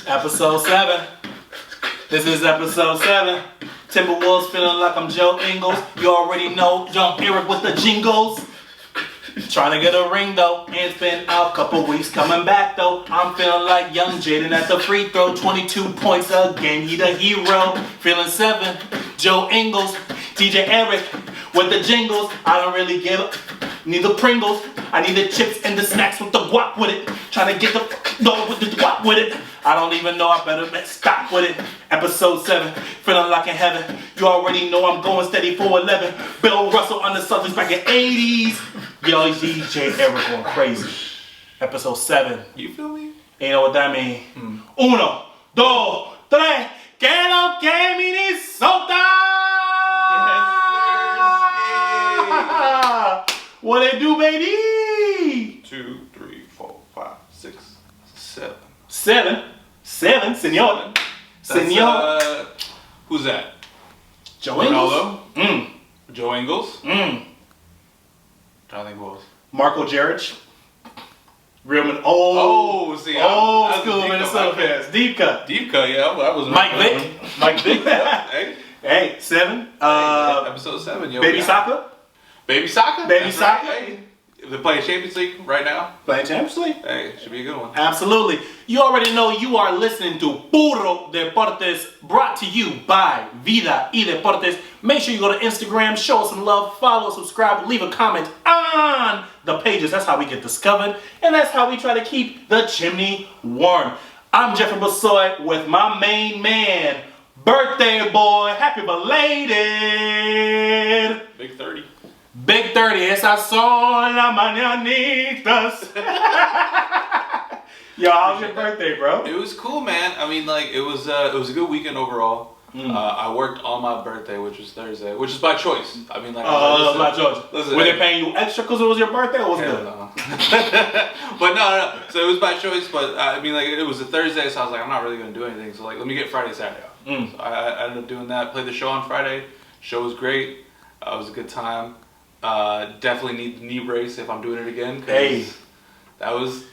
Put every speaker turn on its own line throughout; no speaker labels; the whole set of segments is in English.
Episode 7. This is episode 7. Timberwolves feeling like I'm Joe Ingles. You already know, Young Erick with the jingles. Trying to get a ring though, and it's been out a couple weeks. Coming back though, I'm feeling like young Jaden at the free throw. 22 points a game, he the hero. Feeling 7, Joe Ingles, JJ Erick with the jingles. I don't really give up. Need the Pringles. I need the chips and the snacks with the guap with it. Trying to get the dough with the guap with it. I don't even know, I better stop with it. Episode 7, feeling like in heaven. You already know I'm going steady for 11. Bill Russell on the Celtics back in 80s. Yo, DJ Erick going crazy. Episode 7.
You feel me?
You know what that mean? 1, 2, 3. Que lo que Minnesota!
Yes, sir.
What it do, baby?
2, 3, 4, 5, 6, 7.
7, senor. Senor.
Who's that?
Joe Ingles.
Ronaldo? Joe Ingles?
Mm.
Trying to think who else.
Marco Jaric. Real old school Minnesota fans. Deep cut.
Deep cut, yeah. I was
Mike Vick. Mike Vick.
Hey.
Hey, 7.
Episode 7. Yo,
Baby Soccer.
Baby Soccer?
Baby
That's
Soccer.
Right. Hey. They're playing Champions League right now.
Playing Champions League.
Hey, should be a good one.
Absolutely. You already know you are listening to Puro Deportes, brought to you by Vida y Deportes. Make sure you go to Instagram, show us some love, follow, subscribe, leave a comment on the pages. That's how we get discovered, and that's how we try to keep the chimney warm. I'm Jeffrey Bissoy with my main man, birthday boy. Happy belated.
Big 30.
Big 30, esas son las mañanitas. Yo, how was your birthday, bro?
It was cool, man. I mean, like, it was a good weekend overall. I worked on my birthday, which was Thursday, which is by choice. I mean, like,
by choice. Were they paying you extra because it was your birthday, or was it good?
No. But no. So it was by choice, but I mean, like, it was a Thursday, so I was like, I'm not really gonna do anything. So like, let me get Friday, Saturday off. So I ended up doing that. Played the show on Friday. Show was great. It was a good time. Definitely need the knee brace if I'm doing it again.
Hey,
that was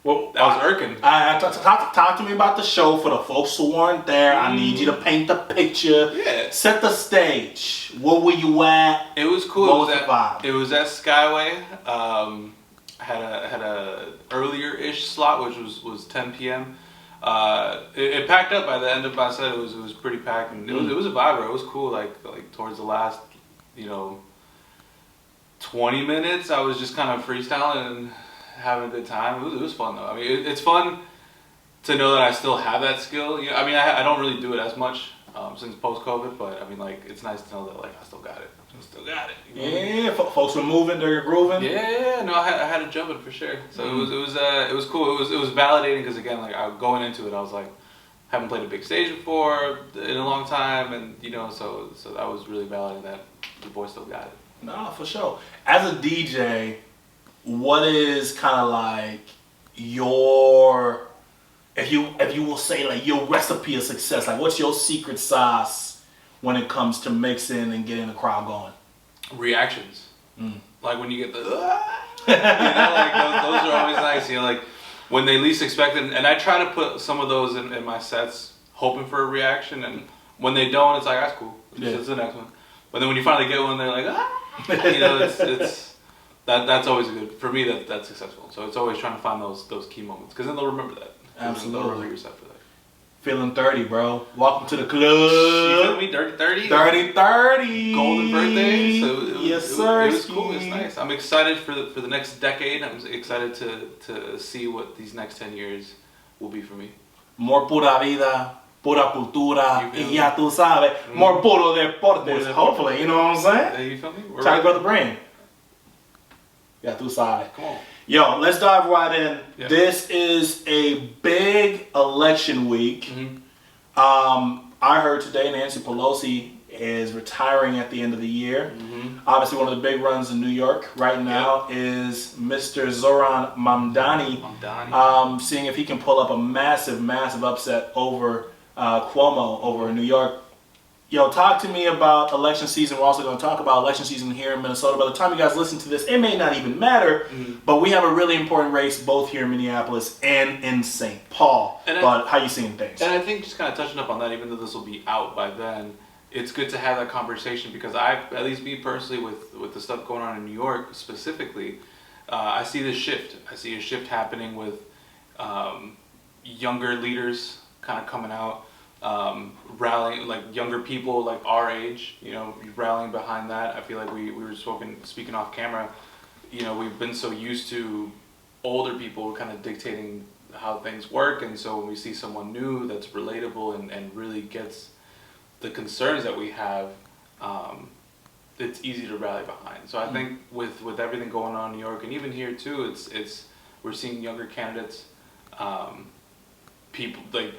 irking.
Talk to me about the show for the folks who weren't there. I need you to paint the picture.
Yeah.
Set the stage. Where were you at?
It was cool.
What was the vibe?
It was at Skyway. Had a earlier-ish slot, which was 10 p.m. It packed up by the end of my set. It was pretty packed, and it was a vibe, bro. It was cool. Like towards the last, 20 minutes, I was just kind of freestyling and having a good time. It was fun though. I mean, it's fun to know that I still have that skill. I mean, I don't really do it as much since post-COVID, but I mean, like, it's nice to know that, like, I still got it.
Yeah, folks were moving, they're grooving.
Yeah, no, I had it jumping for sure. So it was cool. It was validating because, again, like, going into it, I was like, haven't played a big stage before in a long time, and so that was really validating that the boy still got it.
No, for sure. As a DJ, what is kind of like your, if you will say, like, your recipe of success? Like, what's your secret sauce when it comes to mixing and getting the crowd going?
Reactions. Like when you get the, like those are always nice. Like when they least expect it. And I try to put some of those in my sets, hoping for a reaction. And when they don't, it's like, that's cool. It's the next one. But then when you finally get one, they're like, it's that's always good for me. That's successful. So it's always trying to find those key moments because then they'll remember that.
Absolutely.
They'll remember yourself for that.
Feeling 30, bro. Welcome to the club.
You feel me? Dirty 30.
30.
Golden birthday. So
yes, sir.
It was cool. It's nice. I'm excited for the next decade. I'm excited to see what these next 10 years will be for me.
More pura vida. Pura cultura, y ya tú sabes, more puro deportes, hopefully, you know what I'm saying?
You feel me?
Try to grow the brand. Ya tú sabes.
Come on.
Yo, let's dive right in.
Yeah.
This is a big election week. I heard today Nancy Pelosi is retiring at the end of the year. Obviously, one of the big runs in New York right now is Mr. Zohran Mamdani. Seeing if he can pull up a massive upset over Cuomo over in New York. Yo, talk to me about election season. We're also going to talk about election season here in Minnesota. By the time you guys listen to this, it may not even matter, but we have a really important race both here in Minneapolis and in St. Paul. But how you seeing things?
And I think just kind of touching up on that, even though this will be out by then, it's good to have that conversation because at least me personally, with the stuff going on in New York specifically, I see this shift. I see a shift happening with younger leaders kind of coming out. Rallying, like younger people like our age, rallying behind that. I feel like we were speaking off camera, we've been so used to older people kind of dictating how things work, and so when we see someone new that's relatable and really gets the concerns that we have, it's easy to rally behind. So I think with everything going on in New York and even here too, it's we're seeing younger candidates, people like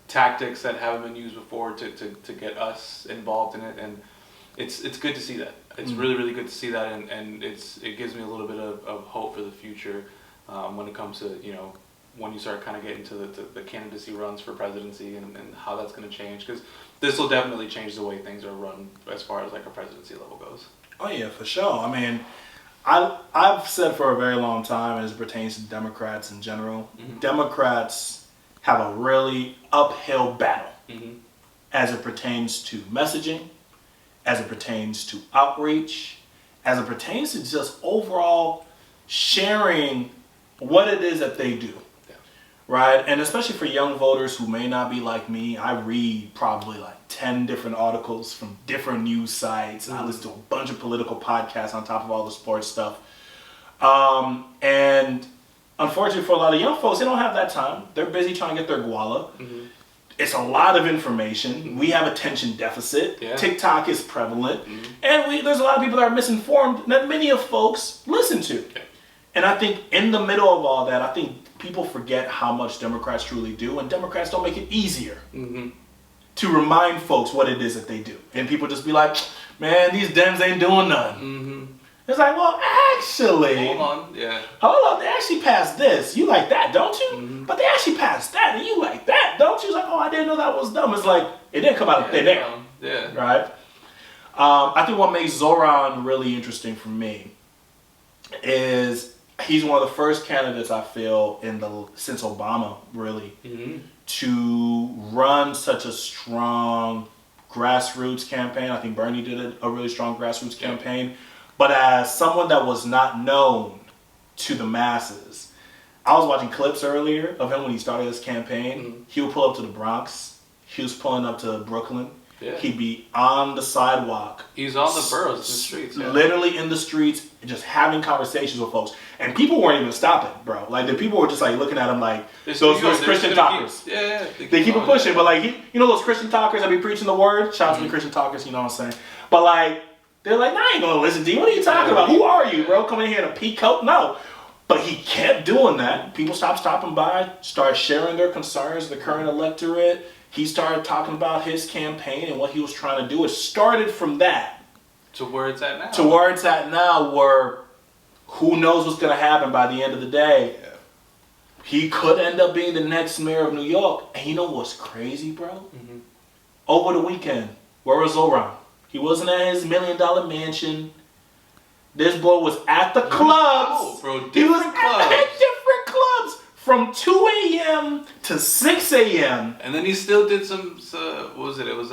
tactics that haven't been used before to get us involved in it, and it's good to see that. It's really, really good to see that, and it gives me a little bit of hope for the future when it comes to, when you start kind of getting to the candidacy runs for presidency and how that's going to change, because this will definitely change the way things are run as far as like a presidency level goes.
Oh yeah, for sure. I mean, I've said for a very long time as it pertains to Democrats in general, Democrats have a really uphill battle as it pertains to messaging, as it pertains to outreach, as it pertains to just overall sharing what it is that they do, right? And especially for young voters who may not be like me, I read probably like 10 different articles from different news sites. I listen to a bunch of political podcasts on top of all the sports stuff. And unfortunately for a lot of young folks, they don't have that time. They're busy trying to get their guala. It's a lot of information. We have attention deficit. Yeah. TikTok is prevalent. And there's a lot of people that are misinformed that many of folks listen to. Yeah. And I think in the middle of all that, I think people forget how much Democrats truly do, and Democrats don't make it easier to remind folks what it is that they do. And people just be like, man, these Dems ain't doing nothing. It's like, well, actually, hold on, they actually passed this. You like that, don't you? But they actually passed that, and you like that, don't you? It's like, oh, I didn't know that was dumb. It's like, it didn't come out of thin air. Yeah. Right? I think what makes Zohran really interesting for me is he's one of the first candidates I feel since Obama, really, to run such a strong grassroots campaign. I think Bernie did a really strong grassroots campaign. But as someone that was not known to the masses, I was watching clips earlier of him when he started his campaign. He would pull up to the Bronx. He was pulling up to Brooklyn. Yeah. He'd be on the sidewalk.
He's on the boroughs, the streets. Yeah.
Literally in the streets, just having conversations with folks. And people weren't even stopping, bro. Like, the people were just like looking at him like, those Christian talkers. They keep it pushing. But like, those Christian talkers that be preaching the word? Shout out to the Christian talkers, you know what I'm saying? But like, they're like, nah, I ain't gonna listen to you. What are you talking about? Who are you, bro? Coming in here in a peacoat? No. But he kept doing that. People stopped stopping by, started sharing their concerns, the current electorate. He started talking about his campaign and what he was trying to do. It started from that.
To where it's at now.
To where it's at now, where who knows what's going to happen by the end of the day. Yeah. He could end up being the next mayor of New York. And you know what's crazy, bro? Over the weekend, where was Zohran? He wasn't at his $1 million mansion. This boy was at the clubs.
Bro,
he was at different clubs from 2 a.m. to 6 a.m.
And then he still did some, what was it? It was,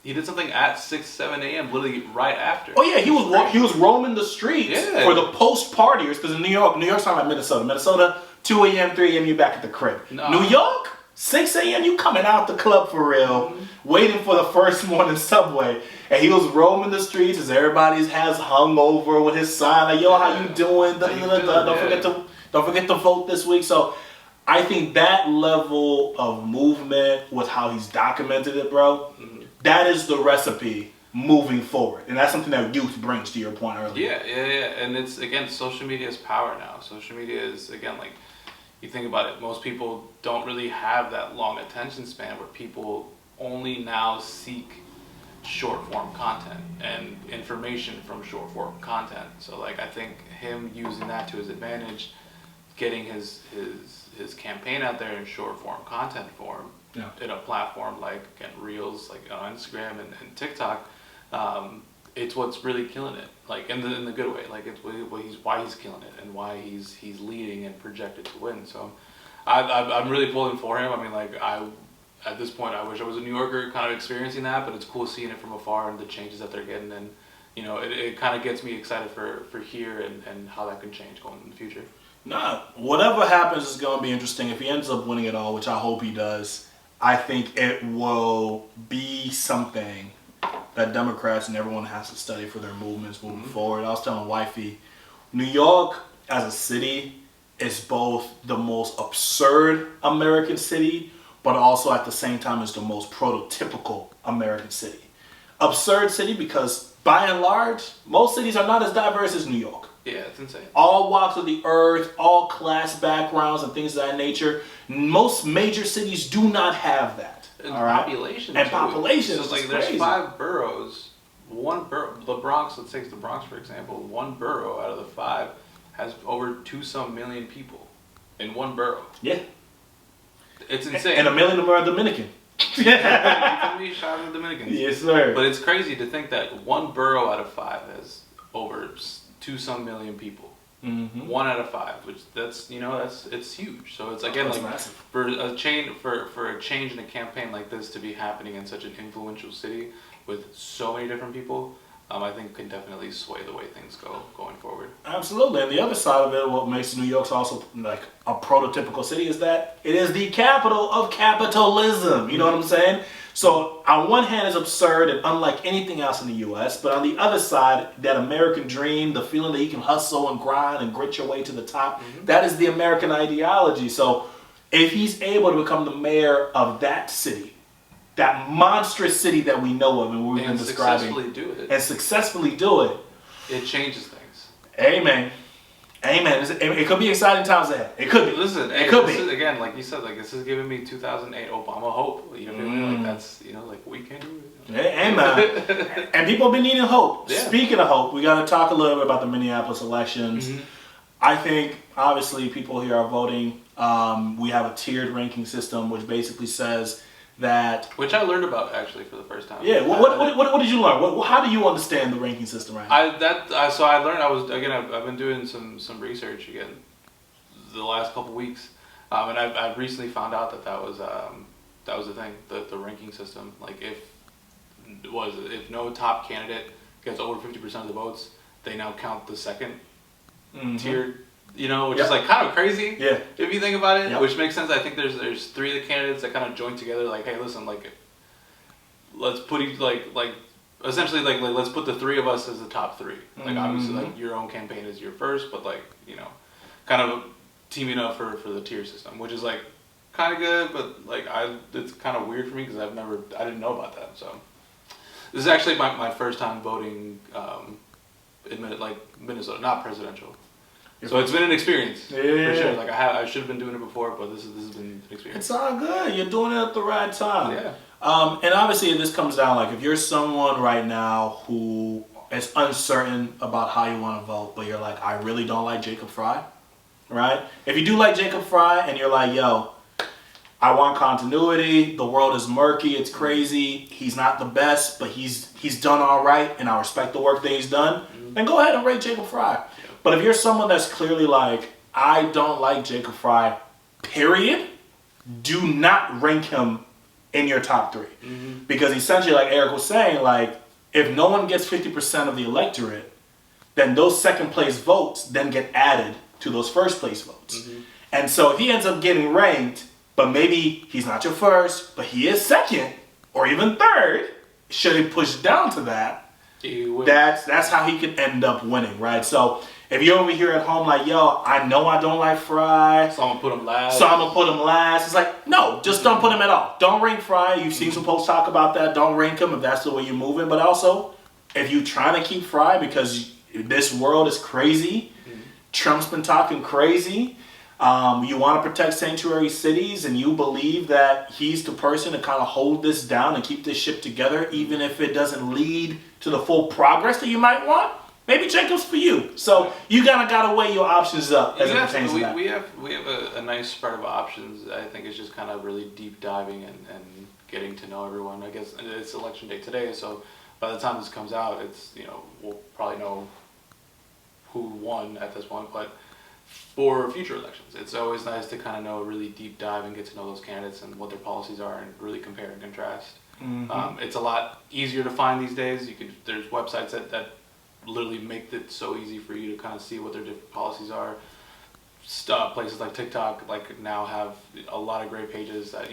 he did something at 6, 7 a.m. literally right after.
Oh yeah, he was roaming the streets for the post-partiers, because in New York's not like Minnesota. Minnesota, 2 a.m., 3 a.m., you back at the crib. No. New York, 6 a.m., you coming out the club for real, waiting for the first morning subway. And he was roaming the streets as everybody's has hung over with his sign like, yo, how you doing? Don't forget to vote this week. So I think that level of movement with how he's documented it, bro, that is the recipe moving forward. And that's something that youth brings, to your point earlier.
Yeah. And it's, again, social media is power now. Social media is, again, like, you think about it, most people don't really have that long attention span where people only now seek short form content and information from short form content. So like, I think him using that to his advantage getting his campaign out there in short form content form in a platform like Reels, like on Instagram and TikTok. It's what's really killing it, like in the good way. Like it's why he's killing it and why he's leading and projected to win. So I'm really pulling for him. I mean, like at this point, I wish I was a New Yorker kind of experiencing that, but it's cool seeing it from afar and the changes that they're getting. And, you know, it kind of gets me excited for here and how that can change going in the future.
Nah, whatever happens is going to be interesting. If he ends up winning it all, which I hope he does, I think it will be something that Democrats and everyone has to study for their movements moving forward. I was telling Wifey, New York as a city is both the most absurd American city, but also at the same time is the most prototypical American city. Absurd city because by and large, most cities are not as diverse as New York.
Yeah, it's insane.
All walks of the earth, all class backgrounds and things of that nature. Most major cities do not have that.
And
population. And
too.
population is
like
crazy.
There's 5 boroughs. One borough, the Bronx, let's take the Bronx for example, one borough out of the 5 has over 2-some million people in one borough.
Yeah.
It's insane.
And 1 million of them are Dominican.
Yeah, you shout out the Dominicans.
Yes, sir.
But it's crazy to think that one borough out of 5 has over 2-some million people. 1 out of 5, which it's huge. So it's again like
massive.
for a change in a campaign like this to be happening in such an influential city with so many different people, I think can definitely sway the way things go going forward.
Absolutely. And the other side of it, what makes New York also like a prototypical city is that it is the capital of capitalism. You know what I'm saying? So on one hand, it's absurd and unlike anything else in the U.S., but on the other side, that American dream, the feeling that you can hustle and grind and grit your way to the top, that is the American ideology. So if he's able to become the mayor of that city, that monstrous city that we know of and we've been describing, successfully do it,
it changes things.
Amen. Amen. It could be exciting times ahead. It could be.
Listen,
it could be.
Again, like you said, like this is giving me 2008 Obama hope. You know what I mean? Like that's, like we can do it.
Amen. And people have been needing hope.
Yeah.
Speaking of hope, we got to talk a little bit about the Minneapolis elections. I think, obviously, people here are voting. We have a tiered ranking system, which basically says that...
Which I learned about, actually, for the first time.
Yeah, what did you learn? How do you understand the ranking system right now?
So I learned, I've been doing some research, again, the last couple weeks. And I've recently found out that was the thing, the ranking system. Like, if no top candidate gets over 50% of the votes, they now count the second tiered, which is like kind of crazy. Yeah. If you think about it, which makes sense. I think there's 3 of the candidates that kind of join together. Like, hey, listen, like, let's put essentially let's put the 3 of us as the top 3. Like, obviously, like your own campaign is your first, but like kind of teaming up for the tier system, which is like kind of good, but like it's kind of weird for me because I didn't know about that. So this is actually my first time voting in Minnesota, not presidential. So it's been an experience, for sure. Like I should have been doing it before, but this has been an experience.
It's all good. You're doing it at the right time.
Yeah.
And obviously, this comes down like if you're someone right now who is uncertain about how you want to vote, but you're like, I really don't like Jacob Fry, right? If you do like Jacob Fry, and you're like, yo, I want continuity. The world is murky. It's crazy. He's not the best, but he's done all right, and I respect the work that he's done. Then go ahead and rate Jacob Fry. But if you're someone that's clearly like, I don't like Jacob Fry, period, do not rank him in your top 3. Because essentially, like Eric was saying, like, if no one gets 50% of the electorate, then those second place votes then get added to those first place votes. And so if he ends up getting ranked, but maybe he's not your first, but he is second or even third, should he push down to that, that's how he could end up winning, right? So if you're over here at home like, yo, I know I don't like Fry,
so I'm going to put him last.
It's like, no, just don't put him at all. Don't rank Fry. You've seen some folks talk about that. Don't rank him if that's the way you're moving. But also, if you're trying to keep Fry because this world is crazy, Trump's been talking crazy, you want to protect sanctuary cities, and you believe that he's the person to kind of hold this down and keep this ship together, even if it doesn't lead to the full progress that you might want, maybe Jacob's for you. So you gotta weigh your options up as it pertains to that.
We have a nice spread of options. I think it's just kind of really deep diving and getting to know everyone. I guess it's election day today, so by the time this comes out, it's we'll probably know who won at this point. But for future elections, it's always nice to kind of know a really deep dive and get to know those candidates and what their policies are and really compare and contrast. Mm-hmm. It's a lot easier to find these days. There's websites that literally make it so easy for you to kind of see what their different policies are. Places like TikTok now have a lot of great pages that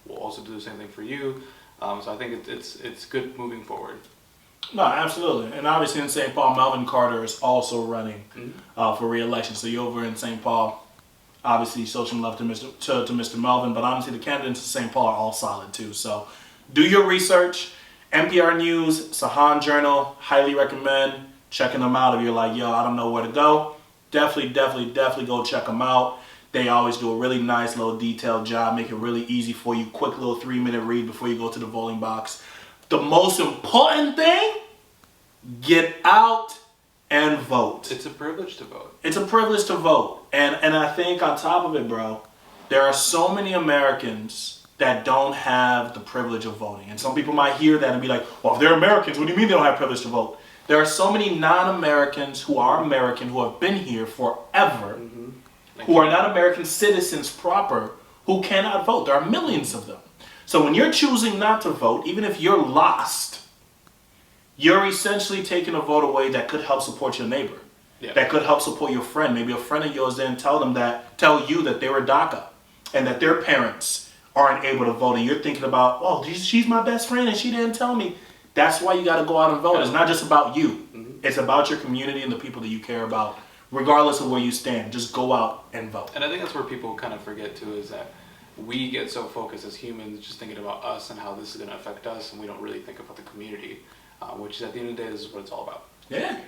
will also do the same thing for you. So I think it's good moving forward.
No, absolutely. And obviously in St. Paul, Melvin Carter is also running for re-election. So you're over in St. Paul. Obviously, show some love to Mr. Melvin, but honestly, the candidates in St. Paul are all solid too. So do your research. NPR News, Sahan Journal, highly recommend checking them out. If you're like, yo, I don't know where to go, definitely go check them out. They always do a really nice little detailed job, make it really easy for you. Quick little 3-minute read before you go to the voting box. The most important thing, get out and vote.
It's a privilege to vote.
It's a privilege to vote. And I think on top of it, bro, there are so many Americans that don't have the privilege of voting. And some people might hear that and be like, well, if they're Americans, what do you mean they don't have privilege to vote? There are so many non-Americans who are American, who have been here forever, who are not American citizens proper, who cannot vote. There are millions of them. So when you're choosing not to vote, even if you're lost, you're essentially taking a vote away that could help support your neighbor. Yeah. That could help support your friend. Maybe a friend of yours didn't tell you that they were DACA and that their parents aren't able to vote. And you're thinking about, oh, she's my best friend and she didn't tell me. That's why you got to go out and vote. It's not just about you. It's about your community and the people that you care about, regardless of where you stand. Just go out and vote.
And I think that's where people kind of forget too, is that we get so focused as humans just thinking about us and how this is going to affect us, and we don't really think about the community, which is at the end of the day, this is what it's all about.
Yeah.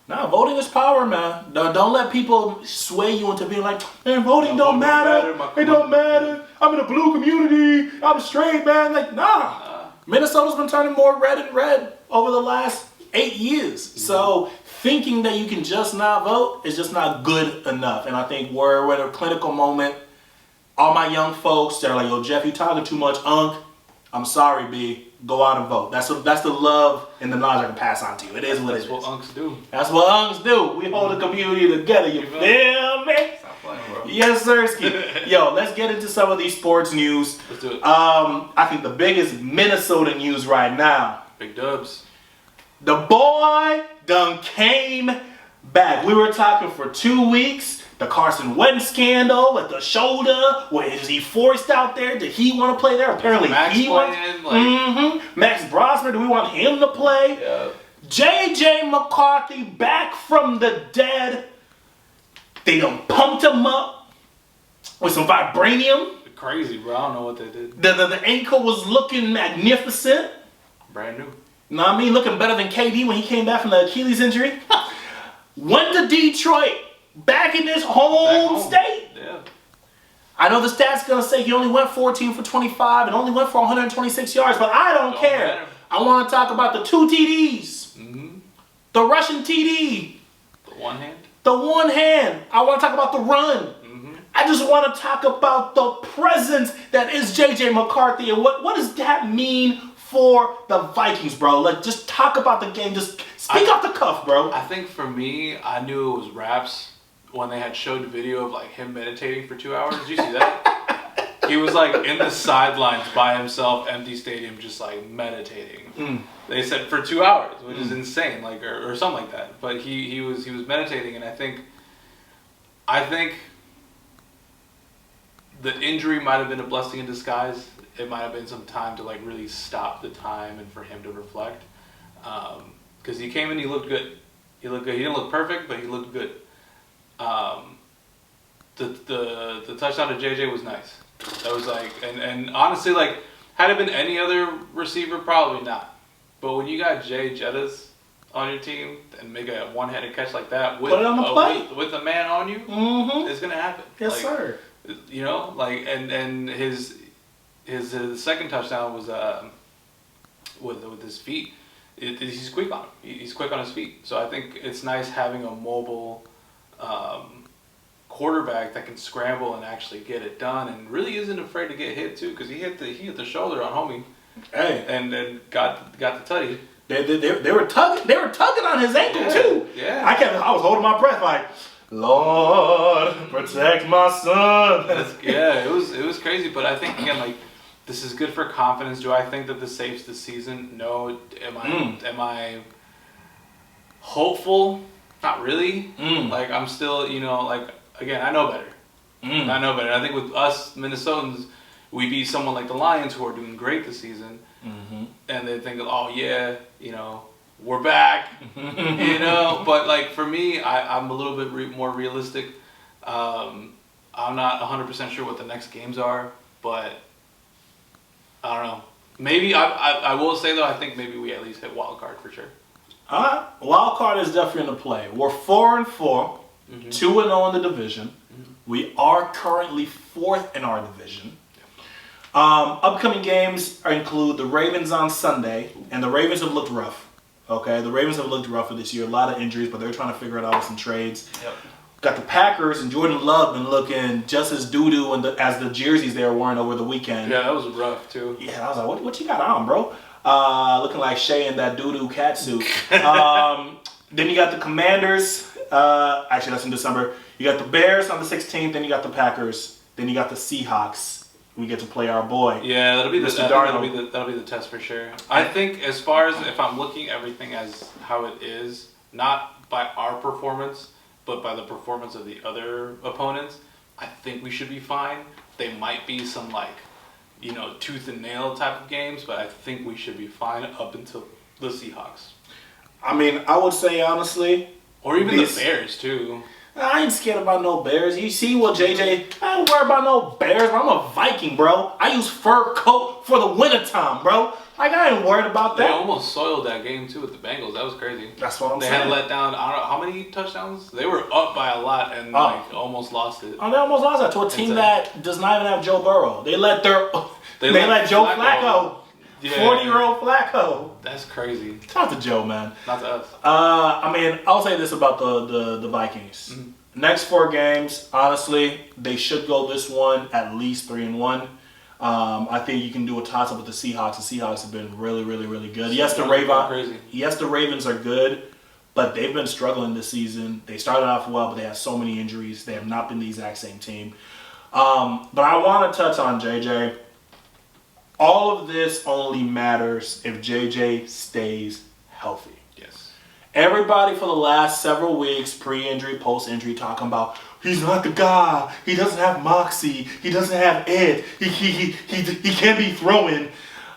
No, voting is power, man. Don't let people sway you into being like, man, voting don't matter. It don't matter. I'm in a blue community. I'm straight, man. Like, nah. Minnesota's been turning more red and red over the last 8 years. So thinking that you can just not vote is just not good enough. And I think we're at a clinical moment. All my young folks that are like, yo, Jeff, you talking too much, Unc. I'm sorry, B. Go out and vote. That's the love and the knowledge I can pass on to you. It is what it is.
That's what Uncs do.
That's what Uncs do. We hold the community together. You feel me?
Stop playing, bro.
Yes, sir. Yo, let's get into some of these sports news.
Let's do it.
I think the biggest Minnesota news right now.
Big dubs.
The boy done came back. We were talking for 2 weeks. The Carson Wentz scandal with the shoulder. Was he forced out there? Did he want to play there? Apparently he wants. Max Brosmer, do we want him to play?
Yeah.
JJ McCarthy back from the dead. They done pumped him up with some vibranium.
Crazy, bro. I don't know what they did.
The ankle was looking magnificent.
Brand new.
You know what I mean? Looking better than KD when he came back from the Achilles injury. Went to Detroit. Back in his home state.
Yeah.
I know the stats gonna say he only went 14 for 25 and only went for 126 yards, but I don't care. Matter. I want to talk about the 2 TDs. The Russian TD.
The one hand.
The one hand. I want to talk about the run. I just want to talk about the presence that is JJ McCarthy and what does that mean for the Vikings, bro? Like, just talk about the game. Just speak off the cuff, bro.
I think for me, I knew it was raps when they had showed the video of like him meditating for 2 hours. Did you see that? He was like in the sidelines by himself, empty stadium, just like meditating. They said for 2 hours, which is insane, like or something like that. But he was meditating, and I think the injury might have been a blessing in disguise. It might have been some time to like really stop the time and for him to reflect. Because he came in, he looked good. He looked good. He didn't look perfect, but he looked good. The touchdown to JJ was nice. That was like, and honestly, like, had it been any other receiver, probably not. But when you got Jay Jettas on your team and make a one-handed catch like that with,
put it on the plate.
With a man on you, it's gonna happen.
Yes,
like,
sir.
You know, like, and his second touchdown was with his feet. he's quick on him. He's quick on his feet. So I think it's nice having a mobile quarterback that can scramble and actually get it done, and really isn't afraid to get hit too, because he hit the shoulder on homie.
Hey,
and then got the tutty.
They were tugging on his ankle too.
Yeah.
I was holding my breath like, Lord, protect my son.
It was crazy, but I think again, like, this is good for confidence. Do I think that this saves the season? No. Am I hopeful? Not really. Like, I'm still, like, again, I know better. I know better. I think with us Minnesotans, we beat someone like the Lions, who are doing great this season, and they think, oh yeah, we're back, But like for me, I'm a little bit more realistic. I'm not 100% sure what the next games are, but I don't know. Maybe I will say though, I think maybe we at least hit wild card for sure.
Wild card is definitely in the play. We're 4-4, 2-0 in the division. We are currently 4th in our division. Upcoming games include the Ravens on Sunday, and the Ravens have looked rough. Okay, the Ravens have looked rough for this year. A lot of injuries, but they're trying to figure it out with some trades.
Yep.
Got the Packers, and Jordan Love been looking just as doo-doo as the jerseys they were wearing over the weekend.
Yeah, that was rough too.
Yeah, I was like, what you got on, bro? Looking like Shay in that doo-doo cat suit. Then you got the Commanders. Actually, that's in December. You got the Bears on the 16th. Then you got the Packers. Then you got the Seahawks. We get to play our boy.
Yeah, that'll be that'll be the test for sure. I think as far as if I'm looking everything as how it is, not by our performance, but by the performance of the other opponents, I think we should be fine. They might be some tooth and nail type of games, but I think we should be fine up until the Seahawks.
I mean, I would say honestly,
or even the Bears too.
I ain't scared about no Bears. You see what JJ, I ain't worried about no Bears, bro. I'm a Viking, bro. I use fur coat for the wintertime, bro. Like, I ain't worried about that.
They almost soiled that game, too, with the Bengals. That was crazy.
That's what I'm saying.
They had let down, I don't know, how many touchdowns? They were up by a lot and, almost lost it.
Oh, they almost lost that to a team that does not even have Joe Burrow. They let Joe Flacco. 40-year-old Flacco.
That's crazy.
Not to Joe, man.
Not to us.
I mean, I'll say this about the Vikings.
Mm-hmm.
Next 4 games, honestly, they should go this one at least 3-1. I think you can do a toss-up with the Seahawks. The Seahawks have been really, really, really good. Yes, the Ravens are good, but they've been struggling this season. They started off well, but they have so many injuries. They have not been the exact same team. But I want to touch on JJ. All of this only matters if JJ stays healthy.
Yes.
Everybody for the last several weeks, pre-injury, post-injury, talking about he's not the guy. He doesn't have moxie. He doesn't have it. He can't be throwing.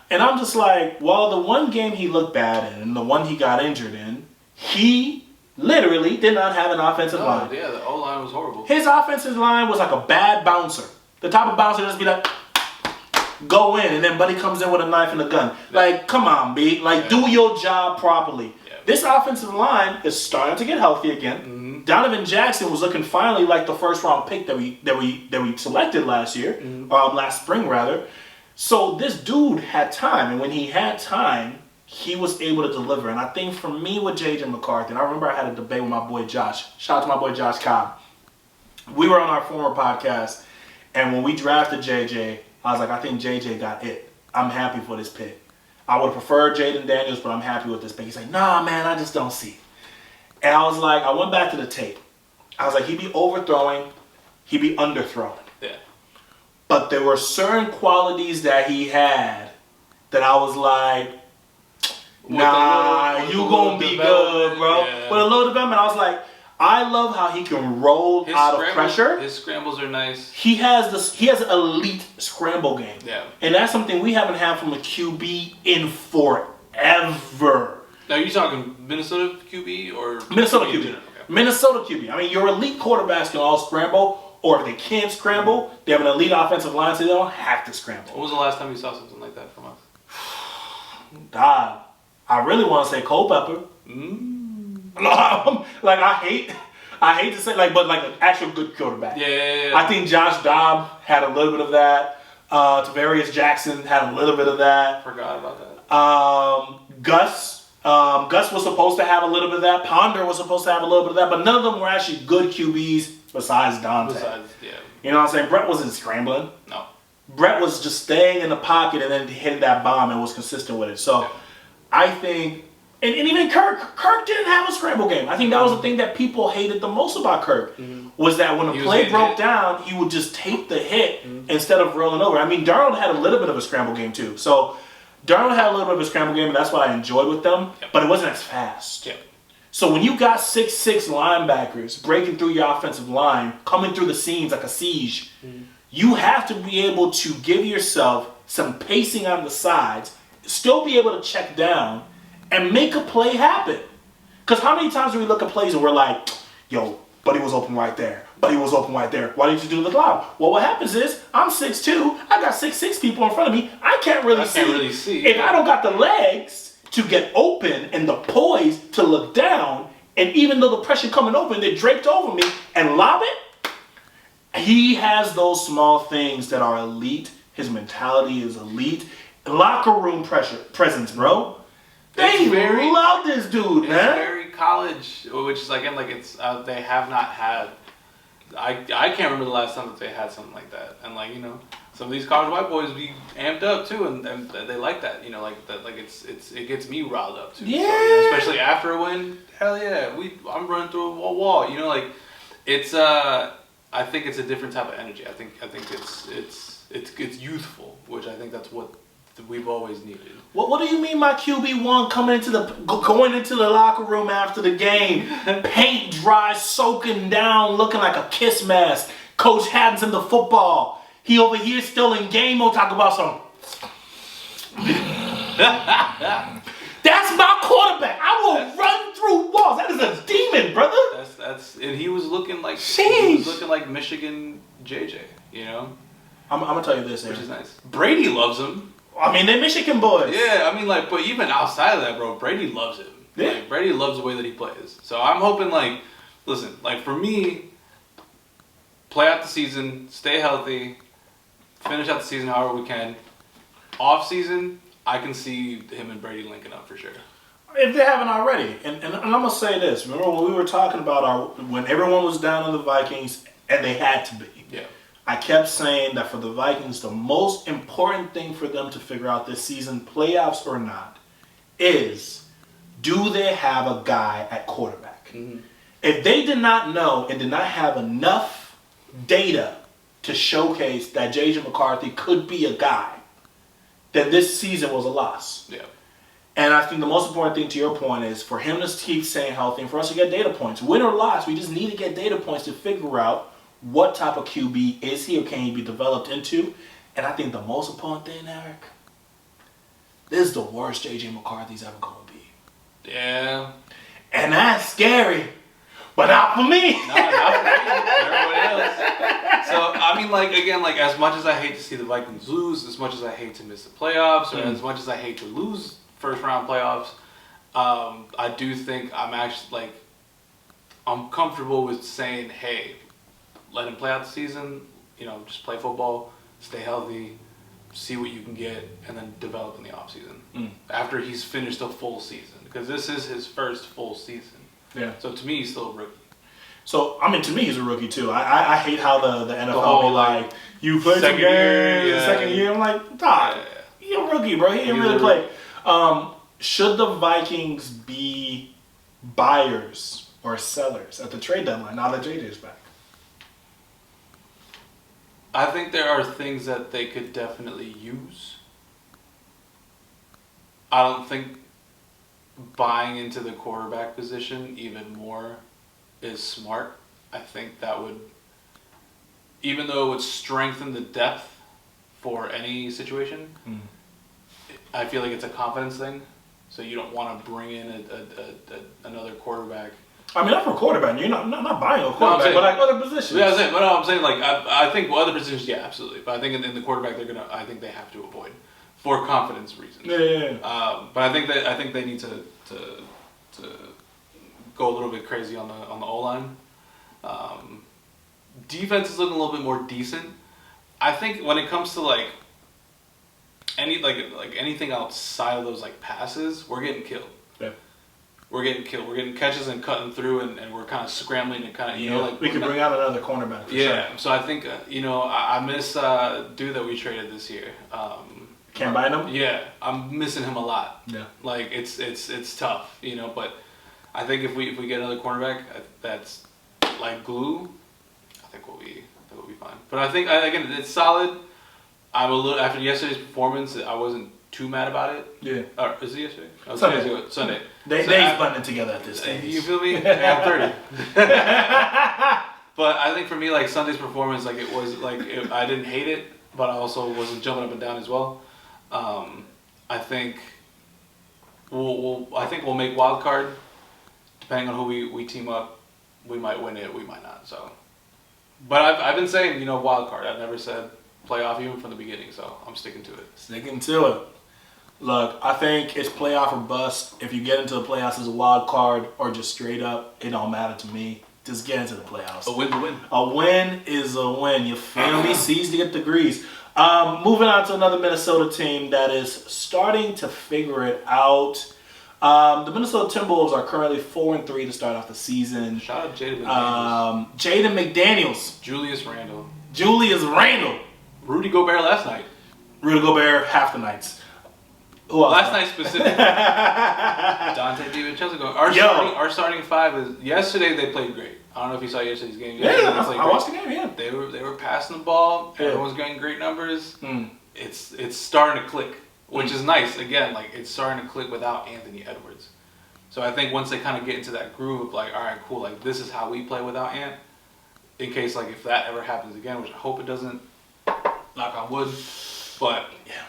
And I'm just like, well, the one game he looked bad in, and the one he got injured in, he literally did not have an offensive line.
Yeah, the O-line was horrible.
His offensive line was like a bad bouncer. The type of bouncer just be like, go in, and then Buddy comes in with a knife and a gun. Like, come on, B. Like, do your job properly. Yeah. This offensive line is starting to get healthy again. Mm-hmm. Donovan Jackson was looking finally like the first round pick that we selected last year, last spring rather. So this dude had time, and when he had time, he was able to deliver. And I think for me with JJ McCarthy, and I remember I had a debate with my boy Josh. Shout out to my boy Josh Cobb. We were on our former podcast, and when we drafted JJ, I was like, I think JJ got it. I'm happy for this pick. I would have preferred Jaden McDaniels, but I'm happy with this pick. He's like, nah, man, I just don't see it. And I was like, I went back to the tape. I was like, he'd be overthrowing, he'd be underthrowing.
Yeah.
But there were certain qualities that he had that I was like, nah, you gonna be good, bro.
Yeah.
With a little development, I was like, I love how he can roll out of pressure.
His scrambles are nice.
He has an elite scramble game.
Yeah.
And that's something we haven't had from a QB in forever.
Now, are you talking Minnesota QB or
Minnesota QB?
Okay.
Minnesota QB. I mean, your elite quarterbacks can all scramble, or if they can't scramble, they have an elite offensive line, so they don't have to scramble.
When was the last time you saw something like that from us?
God, I really want to say Culpepper. No, like I hate to say but like an actual good quarterback.
Yeah.
I think Josh Dobbs had a little bit of that. Tavarius Jackson had a little bit of that.
Forgot about that.
Gus Gus was supposed to have a little bit of that. Ponder was supposed to have a little bit of that, but none of them were actually good QBs besides Dante. You know what I'm saying? Brett wasn't scrambling.
No.
Brett was just staying in the pocket and then hitting that bomb and was consistent with it. So I think, and even Kirk didn't have a scramble game. I think that was the thing that people hated the most about Kirk, was that when the play broke down, he would just take the hit instead of rolling over. I mean, Darnold had a little bit of a scramble game too. So Darnold had a little bit of a scramble game, and that's what I enjoyed with them, but it wasn't as fast.
Yep.
So when you got 6'6" linebackers breaking through your offensive line, coming through the seams like a siege, you have to be able to give yourself some pacing on the sides, still be able to check down, and make a play happen. Because how many times do we look at plays and we're like, yo, Buddy was open right there. Buddy was open right there. Why didn't you do the loud? Well, what happens is, I'm 6'2", I got 6'6" people in front of me. I can't really see. If I don't got the legs to get open and the poise to look down, and even though the pressure coming open, they draped over me and lob it. He has those small things that are elite. His mentality is elite. Locker room presence, bro. They love this dude, man.
It's very college, which is again like it's they have not had. I can't remember the last time that they had something like that, and some of these college white boys be amped up too, and they like that, like that, like it gets me riled up too.
Yeah.
So, especially after a win, hell yeah, I'm running through a wall, it's I think it's a different type of energy. I think it's youthful, which I think that's what we've always needed.
What do you mean by QB1 going into the locker room after the game, paint dry, soaking down, looking like a kiss mask? Coach Haddon's in the football. He over here still in game mode, talk about some. That's my quarterback. I will run through walls. That is a demon, brother.
And he was looking like Michigan JJ.
I'm gonna tell you this,
which is nice. Brady loves him.
I mean, they're Michigan boys.
Yeah, I mean, but even outside of that, bro, Brady loves him. Yeah. Brady loves the way that he plays. So I'm hoping, listen, for me, play out the season, stay healthy, finish out the season however we can. Off season, I can see him and Brady linking up for sure.
If they haven't already. And I'm going to say this. Remember when we were talking about when everyone was down on the Vikings, and they had to be.
Yeah.
I kept saying that for the Vikings, the most important thing for them to figure out this season, playoffs or not, is do they have a guy at quarterback? Mm-hmm. If they did not know and did not have enough data to showcase that JJ McCarthy could be a guy, then this season was a loss. Yeah. And I think the most important thing to your point is for him to keep staying healthy and for us to get data points. Win or loss, we just need to get data points to figure out what type of QB is he or can he be developed into? And I think the most important thing, Eric, this is the worst JJ McCarthy's ever going to be.
Yeah.
And that's scary. But not for me.
No, not for me. Everybody else. So, I mean, as much as I hate to see the Vikings lose, as much as I hate to miss the playoffs, or as much as I hate to lose first round playoffs, I do think I'm actually, I'm comfortable with saying, hey, let him play out the season, just play football, stay healthy, see what you can get, and then develop in the offseason. After he's finished a full season. Because this is his first full season.
Yeah.
So to me, he's still a rookie.
So, to me, he's a rookie too. I hate how the NFL be like, you played some games, second year. I'm like, dog, he's a rookie, bro. He didn't really play. Should the Vikings be buyers or sellers at the trade deadline now that JJ's back?
I think there are things that they could definitely use. I don't think buying into the quarterback position even more is smart. I think that would, even though it would strengthen the depth for any situation, I feel like it's a confidence thing. So you don't want to bring in another quarterback. I mean,
not for quarterback. You're not buying a quarterback, but other positions.
Yeah, I'm saying I think other positions, yeah, absolutely. But I think in the quarterback, I think they have to avoid for confidence reasons.
Yeah.
But I think they need to go a little bit crazy on the O-line. Defense is looking a little bit more decent. I think when it comes to anything outside of those passes, we're getting killed.
Yeah.
we're getting killed. We're getting catches and cutting through, and we're kind of scrambling and kind of, you know, like
we could bring out another cornerback. For
yeah.
Sure.
So I think I miss dude that we traded this year.
Can't buy him.
Yeah, I'm missing him a lot.
Yeah.
Like it's tough, you know. But I think if we get another cornerback that's like glue, I think we'll be fine. But I think again it's solid. I'm a little after yesterday's performance. I wasn't too mad about it.
Yeah.
Or is it yesterday? Oh,
Sunday.
They
blending together at this stage.
You feel me? Yeah, I'm 30. But I think for me, like Sunday's performance, like it was like I didn't hate it, but I also wasn't jumping up and down as well. I think we'll make wild card. Depending on who we team up, we might win it, we might not. So, but I've been saying wild card. I've never said playoff even from the beginning, so I'm sticking to it.
Sticking to it. Look, I think it's playoff or bust. If you get into the playoffs as a wild card or just straight up, it don't matter to me. Just get into the playoffs.
A win's a win.
A win is a win. You feel me? C's to get degrees. Moving on to another Minnesota team that is starting to figure it out. The Minnesota Timberwolves are currently 4-3 to start off the season.
Shout out Jaden McDaniels.
Jaden McDaniels.
Julius Randle.
Rudy
Gobert last night.
Rudy Gobert half the nights. Who else?
Last night specifically. Dante DiVincenzo. Our starting five is yesterday they played great. I don't know if you saw yesterday's game.
I watched the game. Yeah,
they were passing the ball.
Yeah.
Everyone's getting great numbers. It's starting to click, which is nice. Again, like it's starting to click without Anthony Edwards. So I think once they kind of get into that groove of like, all right, cool, like this is how we play without Ant. In case like if that ever happens again, which I hope it doesn't. Knock on wood. But yeah,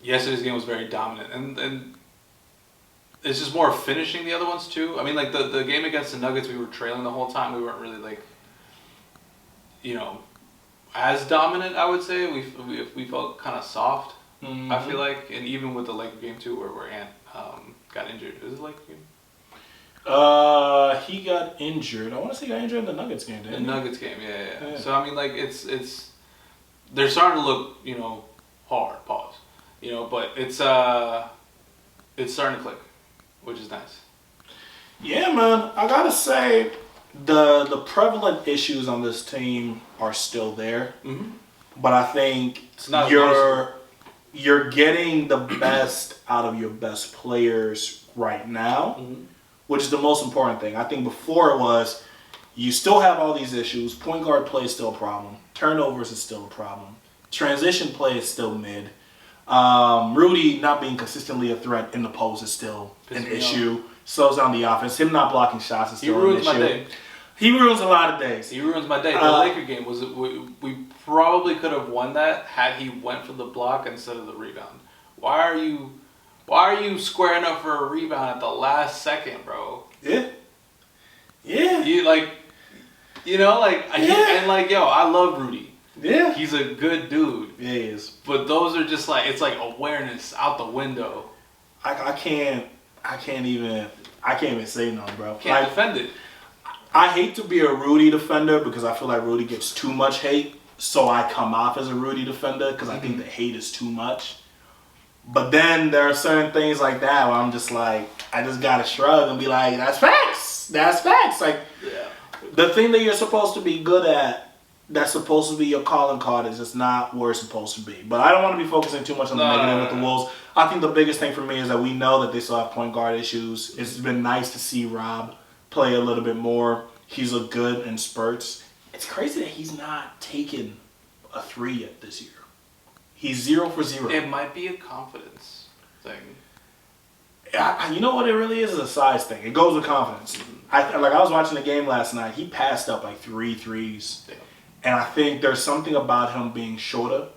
yesterday's game was very dominant, and it's just more finishing the other ones too. I mean, like the game against the Nuggets, we were trailing the whole time. We weren't really like, as dominant. I would say we felt kind of soft. Mm-hmm. I feel like, and even with the Laker game too, where Ant got injured. Is it Laker game?
He got injured. I want to say he got injured in the Nuggets game. Didn't he?
Nuggets game, yeah. So I mean, like it's they're starting to look, hard. Pause. But it's starting to click, which is nice. Yeah, man. I gotta say, the prevalent issues on this team are still there, but I think you're getting the best out of your best players right now, which is the most important thing. I think before it was, you still have all these issues. Point guard play is still a problem. Turnovers is still a problem. Transition play is still mid. Rudy not being consistently a threat in the post is still an issue. Slows down the offense. Him not blocking shots is still an issue. He ruins my day. He ruins a lot of days. He ruins my day. The Laker game was we probably could have won that had he went for the block instead of the rebound. Why are you squaring up for a rebound at the last second, bro?
Yeah. Yeah.
I love Rudy.
Yeah.
He's a good dude.
Yeah, he is.
But those are just like, it's like awareness out the window.
I can't even say nothing, bro.
Can't defend it.
I hate to be a Rudy defender because I feel like Rudy gets too much hate. So I come off as a Rudy defender because I think the hate is too much. But then there are certain things like that where I'm just like, I just gotta shrug and be like, that's facts. That's facts. Like, the thing that you're supposed to be good at, that's supposed to be your calling card, is just not where it's supposed to be. But I don't want to be focusing too much on the negative with the Wolves. I think the biggest thing for me is that we know that they still have point guard issues. It's been nice to see Rob play a little bit more. He's looked good in spurts. It's crazy that he's not taken a 3 yet this year. He's 0 for 0.
It might be a confidence thing.
You know what it really is? It's a size thing. It goes with confidence. I was watching the game last night. He passed up like 3 threes. Yeah. And I think there's something about him being shorter.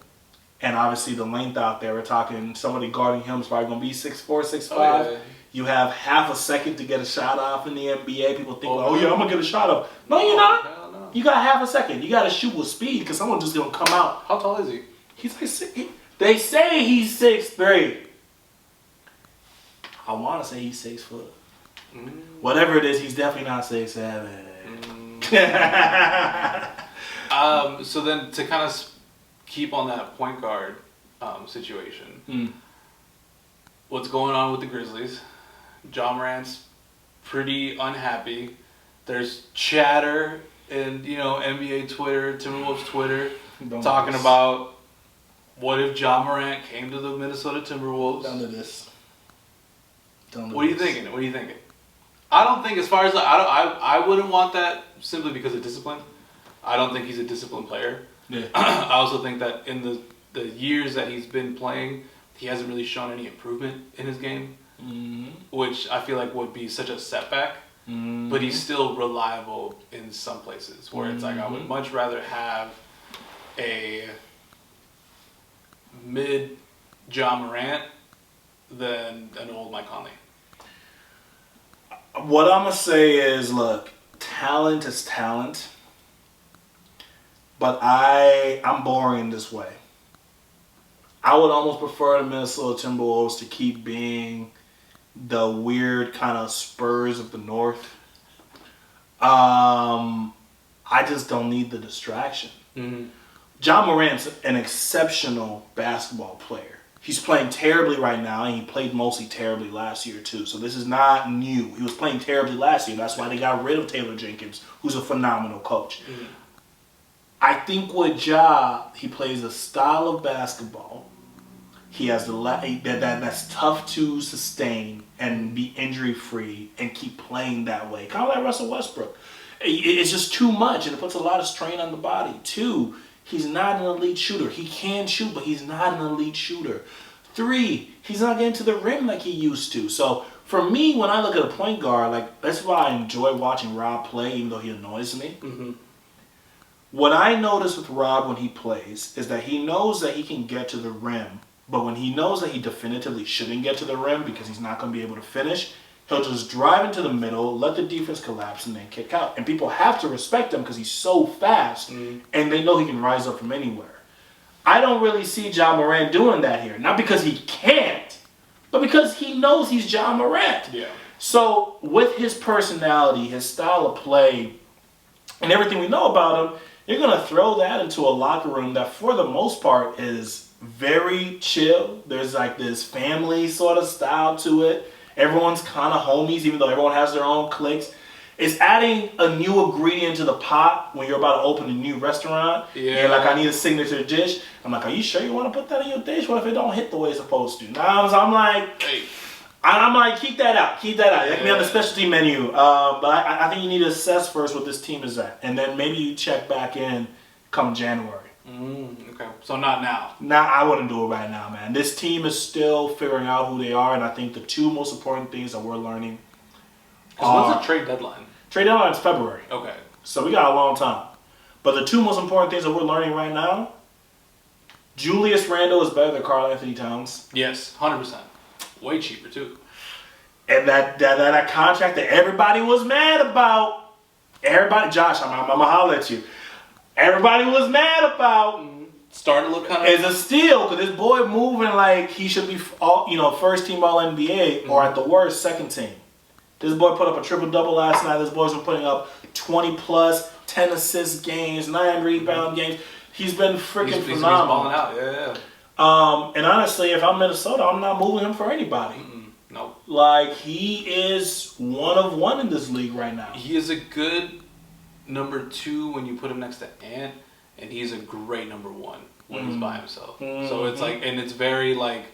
And obviously the length out there. We're talking somebody guarding him is probably going to be 6'4", 6'5". Oh, yeah. You have half a second to get a shot off in the NBA. People think, I'm going to get a shot off. No, you're not. No. You got half a second. You got to shoot with speed because someone's just going to come out.
How tall is he?
He's like 6. They say he's 6'3". I want to say he's 6 foot. Whatever it is, he's definitely not 6'7".
So then to kind of keep on that point guard situation, what's going on with the Grizzlies? Ja Morant's pretty unhappy. There's chatter in, NBA Twitter, Timberwolves Twitter, talking about what if Ja Morant came to the Minnesota Timberwolves.
Down to this.
What are you thinking? What are you thinking? I don't think, as far as I wouldn't want that simply because of discipline. I don't think he's a disciplined player.
Yeah.
I also think that in the years that he's been playing, he hasn't really shown any improvement in his game, which I feel like would be such a setback. But he's still reliable in some places where it's like I would much rather have a mid Ja Morant than an old Mike Conley.
What I'm going to say is, look, talent is talent, but I'm boring this way. I would almost prefer the Minnesota Timberwolves to keep being the weird kind of Spurs of the North. I just don't need the distraction. Ja Morant's an exceptional basketball player. He's playing terribly right now, and he played mostly terribly last year too. So this is not new. He was playing terribly last year. That's why they got rid of Taylor Jenkins, who's a phenomenal coach. I think with Ja, he plays a style of basketball. He has that's tough to sustain and be injury free and keep playing that way. Kind of like Russell Westbrook. It's just too much, and it puts a lot of strain on the body. 2, he's not an elite shooter. He can shoot, but he's not an elite shooter. 3, he's not getting to the rim like he used to. So for me, when I look at a point guard, like that's why I enjoy watching Rob play, even though he annoys me. What I notice with Rob when he plays is that he knows that he can get to the rim, but when he knows that he definitively shouldn't get to the rim because he's not going to be able to finish, he'll just drive into the middle, let the defense collapse, and then kick out. And people have to respect him because he's so fast, and they know he can rise up from anywhere. I don't really see Ja Morant doing that here. Not because he can't, but because he knows he's Ja Morant.
Yeah.
So with his personality, his style of play, and everything we know about him, you're going to throw that into a locker room that for the most part is very chill. There's like this family sort of style to it. Everyone's kind of homies, even though everyone has their own cliques. It's adding a new ingredient to the pot when you're about to open a new restaurant. Yeah. And like, I need a signature dish. I'm like, are you sure you want to put that in your dish? What if it don't hit the way it's supposed to? Now, so I'm like, keep that out. Keep that out. That can be on the specialty menu. But I think you need to assess first what this team is at. And then maybe you check back in come January.
Okay. So not now.
Nah, I wouldn't do it right now, man. This team is still figuring out who they are, and I think the 2 most important things that we're learning
are... When's the trade deadline?
Trade deadline is February.
Okay.
So we got a long time. But the 2 most important things that we're learning right now, Julius Randle is better than Karl Anthony Towns.
Yes, 100%. Way cheaper, too.
And that contract that everybody was mad about, Josh, I'm going to holler at you. Everybody was mad about.
Starting to look kind of...
It's a steal because this boy moving like he should be, first team All NBA or at the worst second team. This boy put up a triple-double last night. This boy's been putting up 20-plus, 10 assist games, 9 rebound games. He's been freaking phenomenal. He's
balling out, yeah.
And honestly, if I'm Minnesota, I'm not moving him for anybody.
No.
Like, he is one of one in this league right now.
He is a good number 2 when you put him next to Ant, and he's a great number 1 when he's by himself. So it's like, and it's very like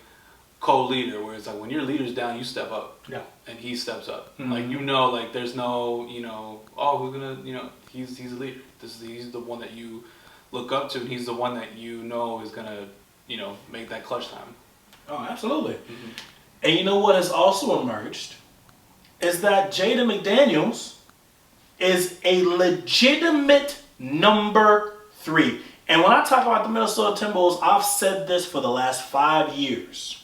co-leader, where it's like when your leader's down, you step up.
Yeah.
And he steps up. Like, like there's no, who's gonna, he's a leader. He's the one that you look up to, and he's the one that is gonna, make that clutch time.
Oh, absolutely. And you know what has also emerged is that Jaden McDaniels is a legitimate number 3. And when I talk about the Minnesota Timberwolves, I've said this for the last 5 years.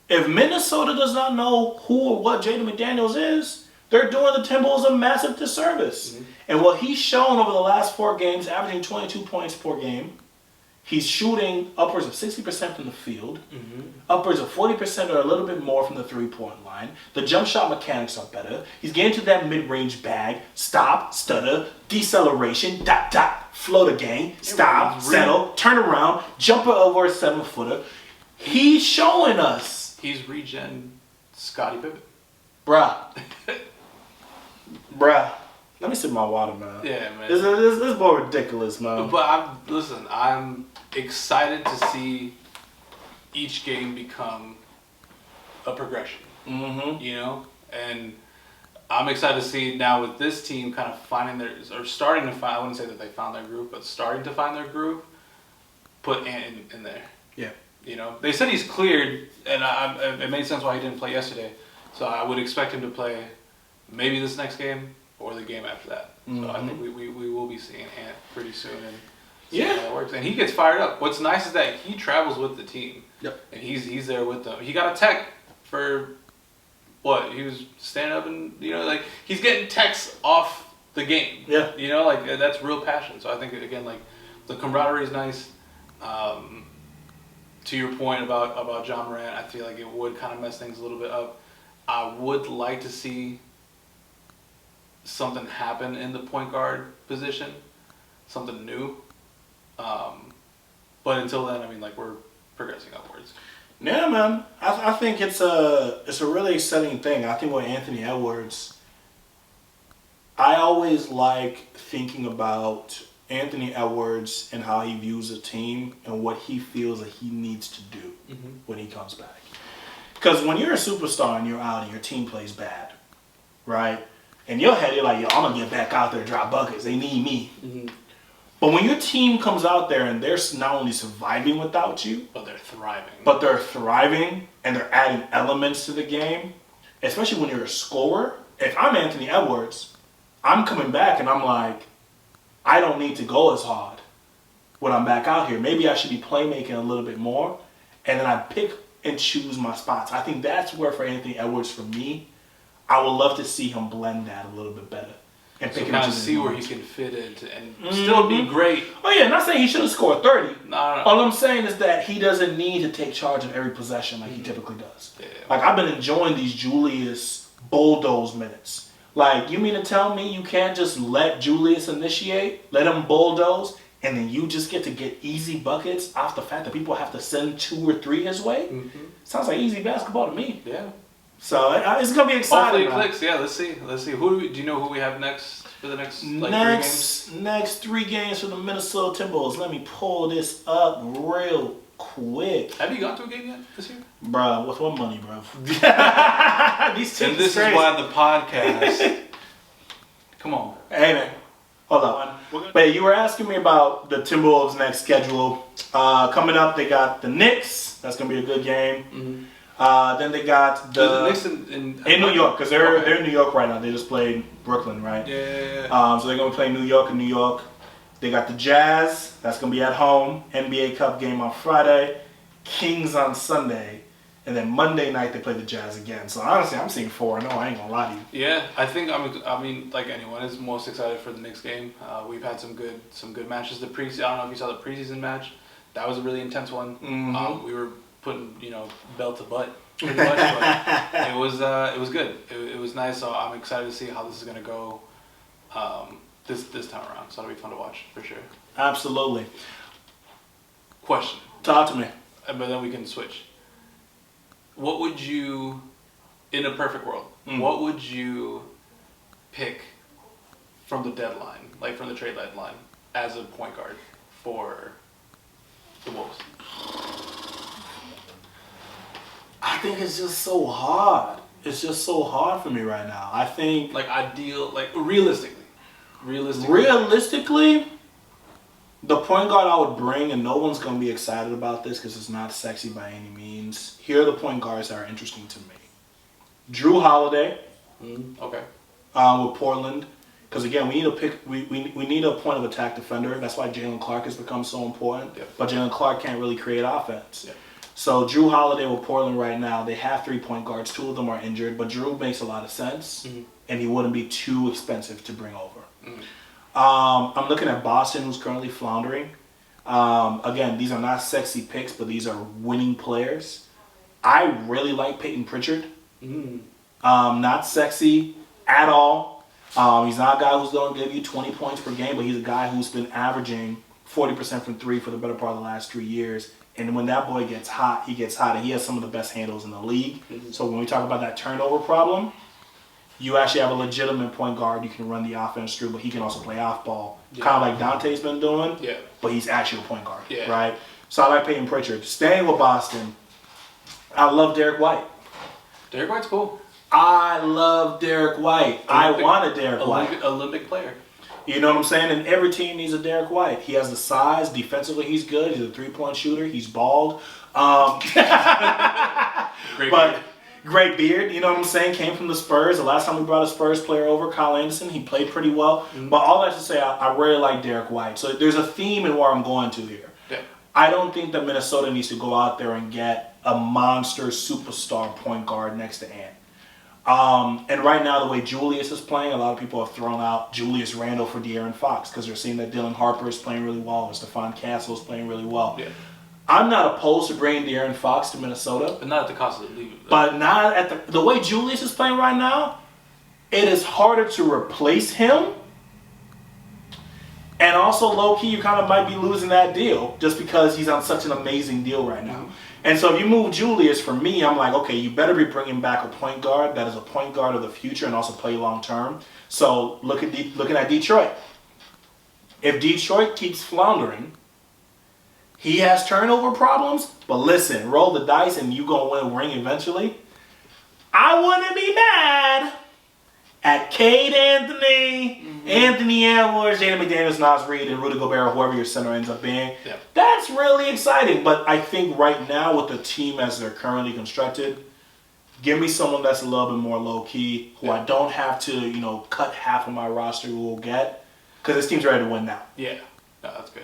If Minnesota does not know who or what Jaden McDaniels is, they're doing the Timberwolves a massive disservice. And what he's shown over the last 4 games, averaging 22 points per game, he's shooting upwards of 60% from the field, upwards of 40% or a little bit more from the three-point line. The jump shot mechanics are better. He's getting to that mid-range bag, stop, stutter, deceleration, dot, dot, floater gang, stop, settle, turn around, jumper over a 7-footer. He's showing us.
He's regen Scottie Pippen.
Bruh. Let me sip my water, man.
Yeah, man.
This is more ridiculous, man.
But I'm excited to see each game become a progression.
Mm-hmm.
You know? And I'm excited to see now with this team kind of starting to find, I wouldn't say that they found their groove, but starting to find their groove, put Ant in there.
Yeah.
You know? They said he's cleared, and it made sense why he didn't play yesterday. So I would expect him to play maybe this next game or the game after that.
Mm-hmm.
So I think we will be seeing Ant pretty soon and see
Yeah.
how that works. And he gets fired up. What's nice is that he travels with the team.
Yep.
And he's there with them. He got a tech for what? He was standing up and, you know, like, he's getting texts off the game.
Yeah.
You know, like, that's real passion. So I think, again, like, the camaraderie is nice. To your point about John Morant, I feel like it would kind of mess things a little bit up. I would like to see something happen in the point guard position, something new. But until then, I mean, like, we're progressing upwards.
Yeah, man. I think it's a really exciting thing. I think with Anthony Edwards, I always like thinking about Anthony Edwards and how he views a team and what he feels that he needs to do when he comes back. Because when you're a superstar and you're out and your team plays bad, right? In your head, you're like, yo, I'm going to get back out there and drop buckets. They need me. Mm-hmm. But when your team comes out there and they're not only surviving without you,
but they're
thriving and they're adding elements to the game, especially when you're a scorer. If I'm Anthony Edwards, I'm coming back and I'm like, I don't need to go as hard when I'm back out here. Maybe I should be playmaking a little bit more. And then I pick and choose my spots. I think that's where for Anthony Edwards, for me, I would love to see him blend that a little bit better. And pick
kind of see where he can fit into and still be great.
Oh yeah, not saying he shouldn't score 30.
No.
All I'm saying is that he doesn't need to take charge of every possession like he typically does.
Yeah.
Like, I've been enjoying these Julius bulldoze minutes. Like, you mean to tell me you can't just let Julius initiate, let him bulldoze, and then you just get to get easy buckets off the fact that people have to send 2 or 3 his way? Mm-hmm. Sounds like easy basketball to me.
Yeah.
So it's gonna be exciting.
Hopefully it clicks. Yeah, let's see. Do you know who we have next for the next 3 games?
Next 3 games for the Minnesota Timberwolves. Let me pull this up real quick.
Have you gone to a game yet this year?
Bro, with what money, bro? These tickets
and this
crazy.
is why the podcast. Come on.
Hey man, hold on. But you were asking me about the Timberwolves' next schedule. Coming up, they got the Knicks. That's gonna be a good game. Mm-hmm. Then they got the
Knicks in
New York, because they're in New York right now. They just played Brooklyn, right?
Yeah.
So they're gonna play New York in New York. They got the Jazz. That's gonna be at home. NBA Cup game on Friday. Kings on Sunday. And then Monday night they play the Jazz again. So honestly, I'm seeing 4-0. I ain't gonna lie to you.
Yeah, I think like anyone is most excited for the Knicks game. We've had some good matches. I don't know if you saw the preseason match. That was a really intense one. Mm-hmm. We were putting belt to butt pretty much, but it was good. It was nice. So I'm excited to see how this is gonna go this time around. So it'll be fun to watch for sure.
Absolutely.
Question.
Talk to me.
But then we can switch. What would you, in a perfect world, what would you pick from the deadline, like from the trade deadline, as a point guard for the Wolves?
I think it's just so hard. It's just so hard for me right now. I think...
Like ideal, like realistically.
Realistically, the point guard I would bring, and no one's going to be excited about this because it's not sexy by any means. Here are the point guards that are interesting to me. Drew Holiday.
Okay.
With Portland. Because again, we need a point of attack defender. That's why Jalen Clark has become so important.
Yep.
But Jalen Clark can't really create offense.
Yep.
So Drew Holiday with Portland right now, they have 3 point guards. 2 of them are injured, but Drew makes a lot of sense, and he wouldn't be too expensive to bring over. I'm looking at Boston, who's currently floundering. Again, these are not sexy picks, but these are winning players. I really like Peyton Pritchard. Not sexy at all. He's not a guy who's going to give you 20 points per game, but he's a guy who's been averaging 40% from 3 for the better part of the last 3 years. And when that boy gets hot, he gets hot, and he has some of the best handles in the league. So when we talk about that turnover problem, you actually have a legitimate point guard you can run the offense through, but he can also play off ball.
Yeah.
Kind of like Dante's been doing,
Yeah.
but he's actually a point guard,
Yeah.
right? So I like Peyton Pritchard. Staying with Boston, I love Derek White.
Derek White's cool.
I love Derek White. I wanted Derek White.
Olympic player.
You know what I'm saying? And every team needs a Derek White. He has the size. Defensively, he's good. He's a three-point shooter. He's bald. Great beard. You know what I'm saying? Came from the Spurs. The last time we brought a Spurs player over, Kyle Anderson, he played pretty well. Mm-hmm. But all that to say, I really like Derek White. So there's a theme in where I'm going to here.
Yeah.
I don't think that Minnesota needs to go out there and get a monster superstar point guard next to Ant. And right now, the way Julius is playing, a lot of people have thrown out Julius Randle for De'Aaron Fox because they're seeing that Dylan Harper is playing really well and Stephon Castle is playing really well.
Yeah.
I'm not opposed to bringing De'Aaron Fox to Minnesota.
But not at the cost of leaving.
But not at the way Julius is playing right now, it is harder to replace him. And also, low-key, you kind of might be losing that deal just because he's on such an amazing deal right now. Mm-hmm. And so if you move Julius, for me, I'm like, okay, you better be bringing back a point guard that is a point guard of the future and also play long-term. So looking at Detroit. If Detroit keeps floundering, he has turnover problems, but listen, roll the dice and you're going to win a ring eventually. I wouldn't be mad at Cade Anthony, Anthony Edwards, Jaden McDaniels, Nas Reed, and Rudy Gobert, whoever your center ends up being.
Yeah.
That's really exciting. But I think right now with the team as they're currently constructed, give me someone that's a little bit more low-key, who I don't have to, cut half of my roster who will get. Because this team's ready to win now.
Yeah. No, that's good.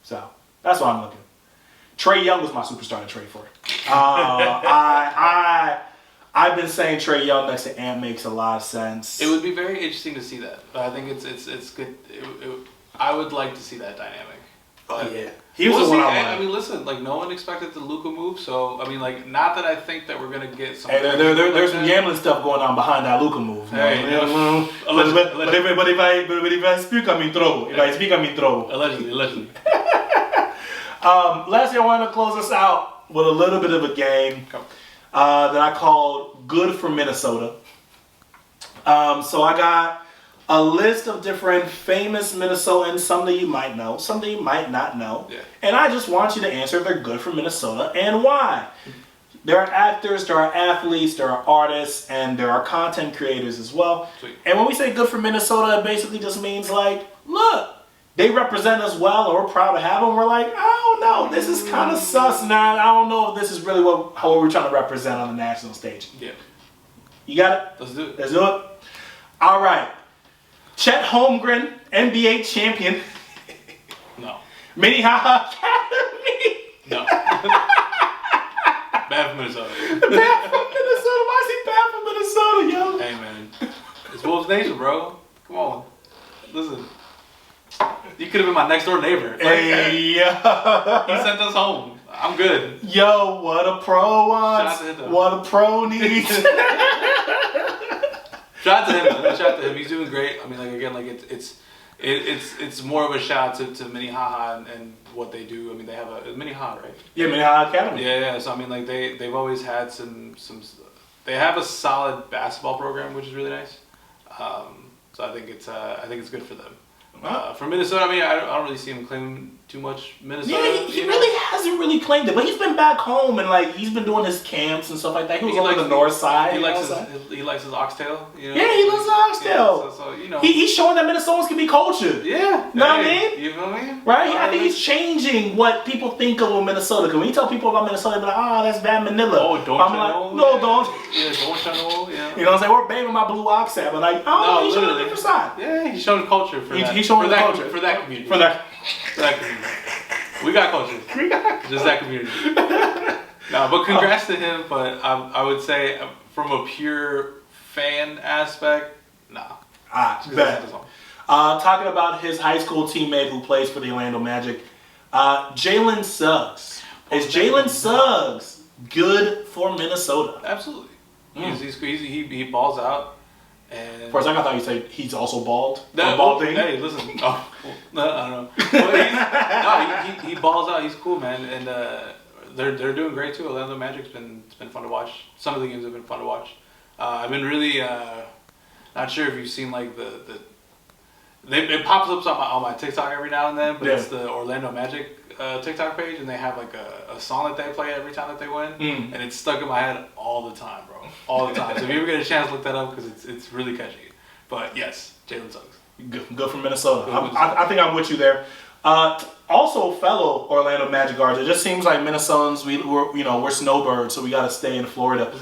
So that's what I'm looking. Trae Young was my superstar to trade for. I've been saying Trae Young next to Ant makes a lot of sense.
It would be very interesting to see that. I think it's good. I would like to see that dynamic.
Oh yeah, he was the one I wanted.
I mean, listen, like no one expected the Luka move, so I mean, like not that I think that we're gonna get some.
Hey, there's some gambling stuff going on behind that Luka move.
Hey,
but if I speak, I'm in trouble. If I speak, I'm in trouble.
Allegedly.
Lastly, I wanted to close us out with a little bit of a game that I called Good for Minnesota. So I got a list of different famous Minnesotans, some that you might know, some that you might not know.
Yeah.
And I just want you to answer if they're good for Minnesota and why. There are actors, there are athletes, there are artists, and there are content creators as well.
Sweet.
And when we say good for Minnesota, it basically just means like, look, they represent us well and we're proud to have them. We're like, I don't know, this is kind of sus now. I don't know if this is really how we're trying to represent on the national stage.
Yeah.
You got it?
Let's do it.
Let's do it. All right. Chet Holmgren, NBA champion.
No.
Minnehaha Academy.
No. Bad for Minnesota.
Bad for Minnesota. Why is he bad for Minnesota, yo?
Hey, man. It's Wolves Nation, bro. Come on. Listen. You could have been my next door neighbor.
Hey, yo.
He sent us home. I'm good.
Yo, what a pro wants. What a pro needs.
Shout out to him, man. Shout out to him. He's doing great. I mean, like again, like it's more of a shout to Minnehaha and what they do. I mean, they have a Minnehaha, right?
Yeah, Minnehaha Academy.
Yeah. So I mean, like they've always had some. They have a solid basketball program, which is really nice. So I think it's good for them. For Minnesota, I mean, I don't really see him claiming too much Minnesota.
Yeah, he really hasn't really claimed it, but he's been back home and like he's been doing his camps and stuff like that. He was on the north side.
He likes his oxtail. You know?
Yeah, he loves the oxtail.
Yeah, so you know,
he's showing that Minnesotans can be cultured.
Yeah,
know what I mean?
You feel me?
Right? I think he's changing what people think of with Minnesota. Because when you tell people about Minnesota, they're like, oh, that's bad Manila.
Oh, don't
I'm
you
like,
know?
no,
Yeah.
don't.
Yeah, don't you know? Yeah.
You know what I'm saying? We're banging my blue oxtail, but like, oh, he's showing a different side.
Yeah, he's showing culture for that.
He's showing
for
the culture.
For that community.
For that
community. We got culture. Just that community. No, but congrats to him. But I would say from a pure fan aspect, nah.
Bet. Talking about his high school teammate who plays for the Orlando Magic, Jalen Suggs. Is Jalen Suggs good for Minnesota?
Absolutely. He balls out. And
for a second, I thought you said he's also bald.
Balding. Hey, listen. Oh, no, I don't know. He balls out. He's cool, man, and they're doing great too. Orlando Magic's been fun to watch. Some of the games have been fun to watch. I've been really Not sure if you've seen like it pops up on my TikTok every now and then, but it's the Orlando Magic TikTok page, and they have like a song that they play every time that they win, and it's stuck in my head all the time, bro, all the time. So if you ever get a chance, look that up because it's really catchy. But yes, Jalen Suggs.
Good for Minnesota. I think I'm with you there. Also, fellow Orlando Magic guards. It just seems like Minnesotans, we're snowbirds, so we got to stay in Florida.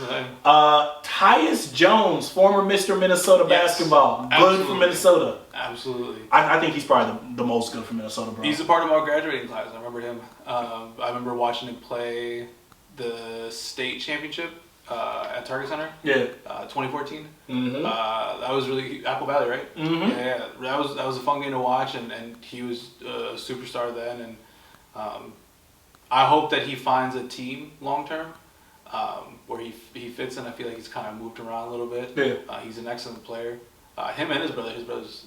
Tyus Jones, former Mr. Minnesota basketball, good for Minnesota.
Absolutely.
I think he's probably the most good for Minnesota, bro.
He's a part of our graduating class. I remember him. I remember watching him play the state championship at Target Center. Yeah. 2014. Mm-hmm. That was really Apple Valley, right? Mm-hmm. Yeah. That was a fun game to watch, and he was a superstar then. And I hope that he finds a team long term where he fits in. I feel like he's kind of moved around a little bit. Yeah. He's an excellent player. Him and his brother. His brother's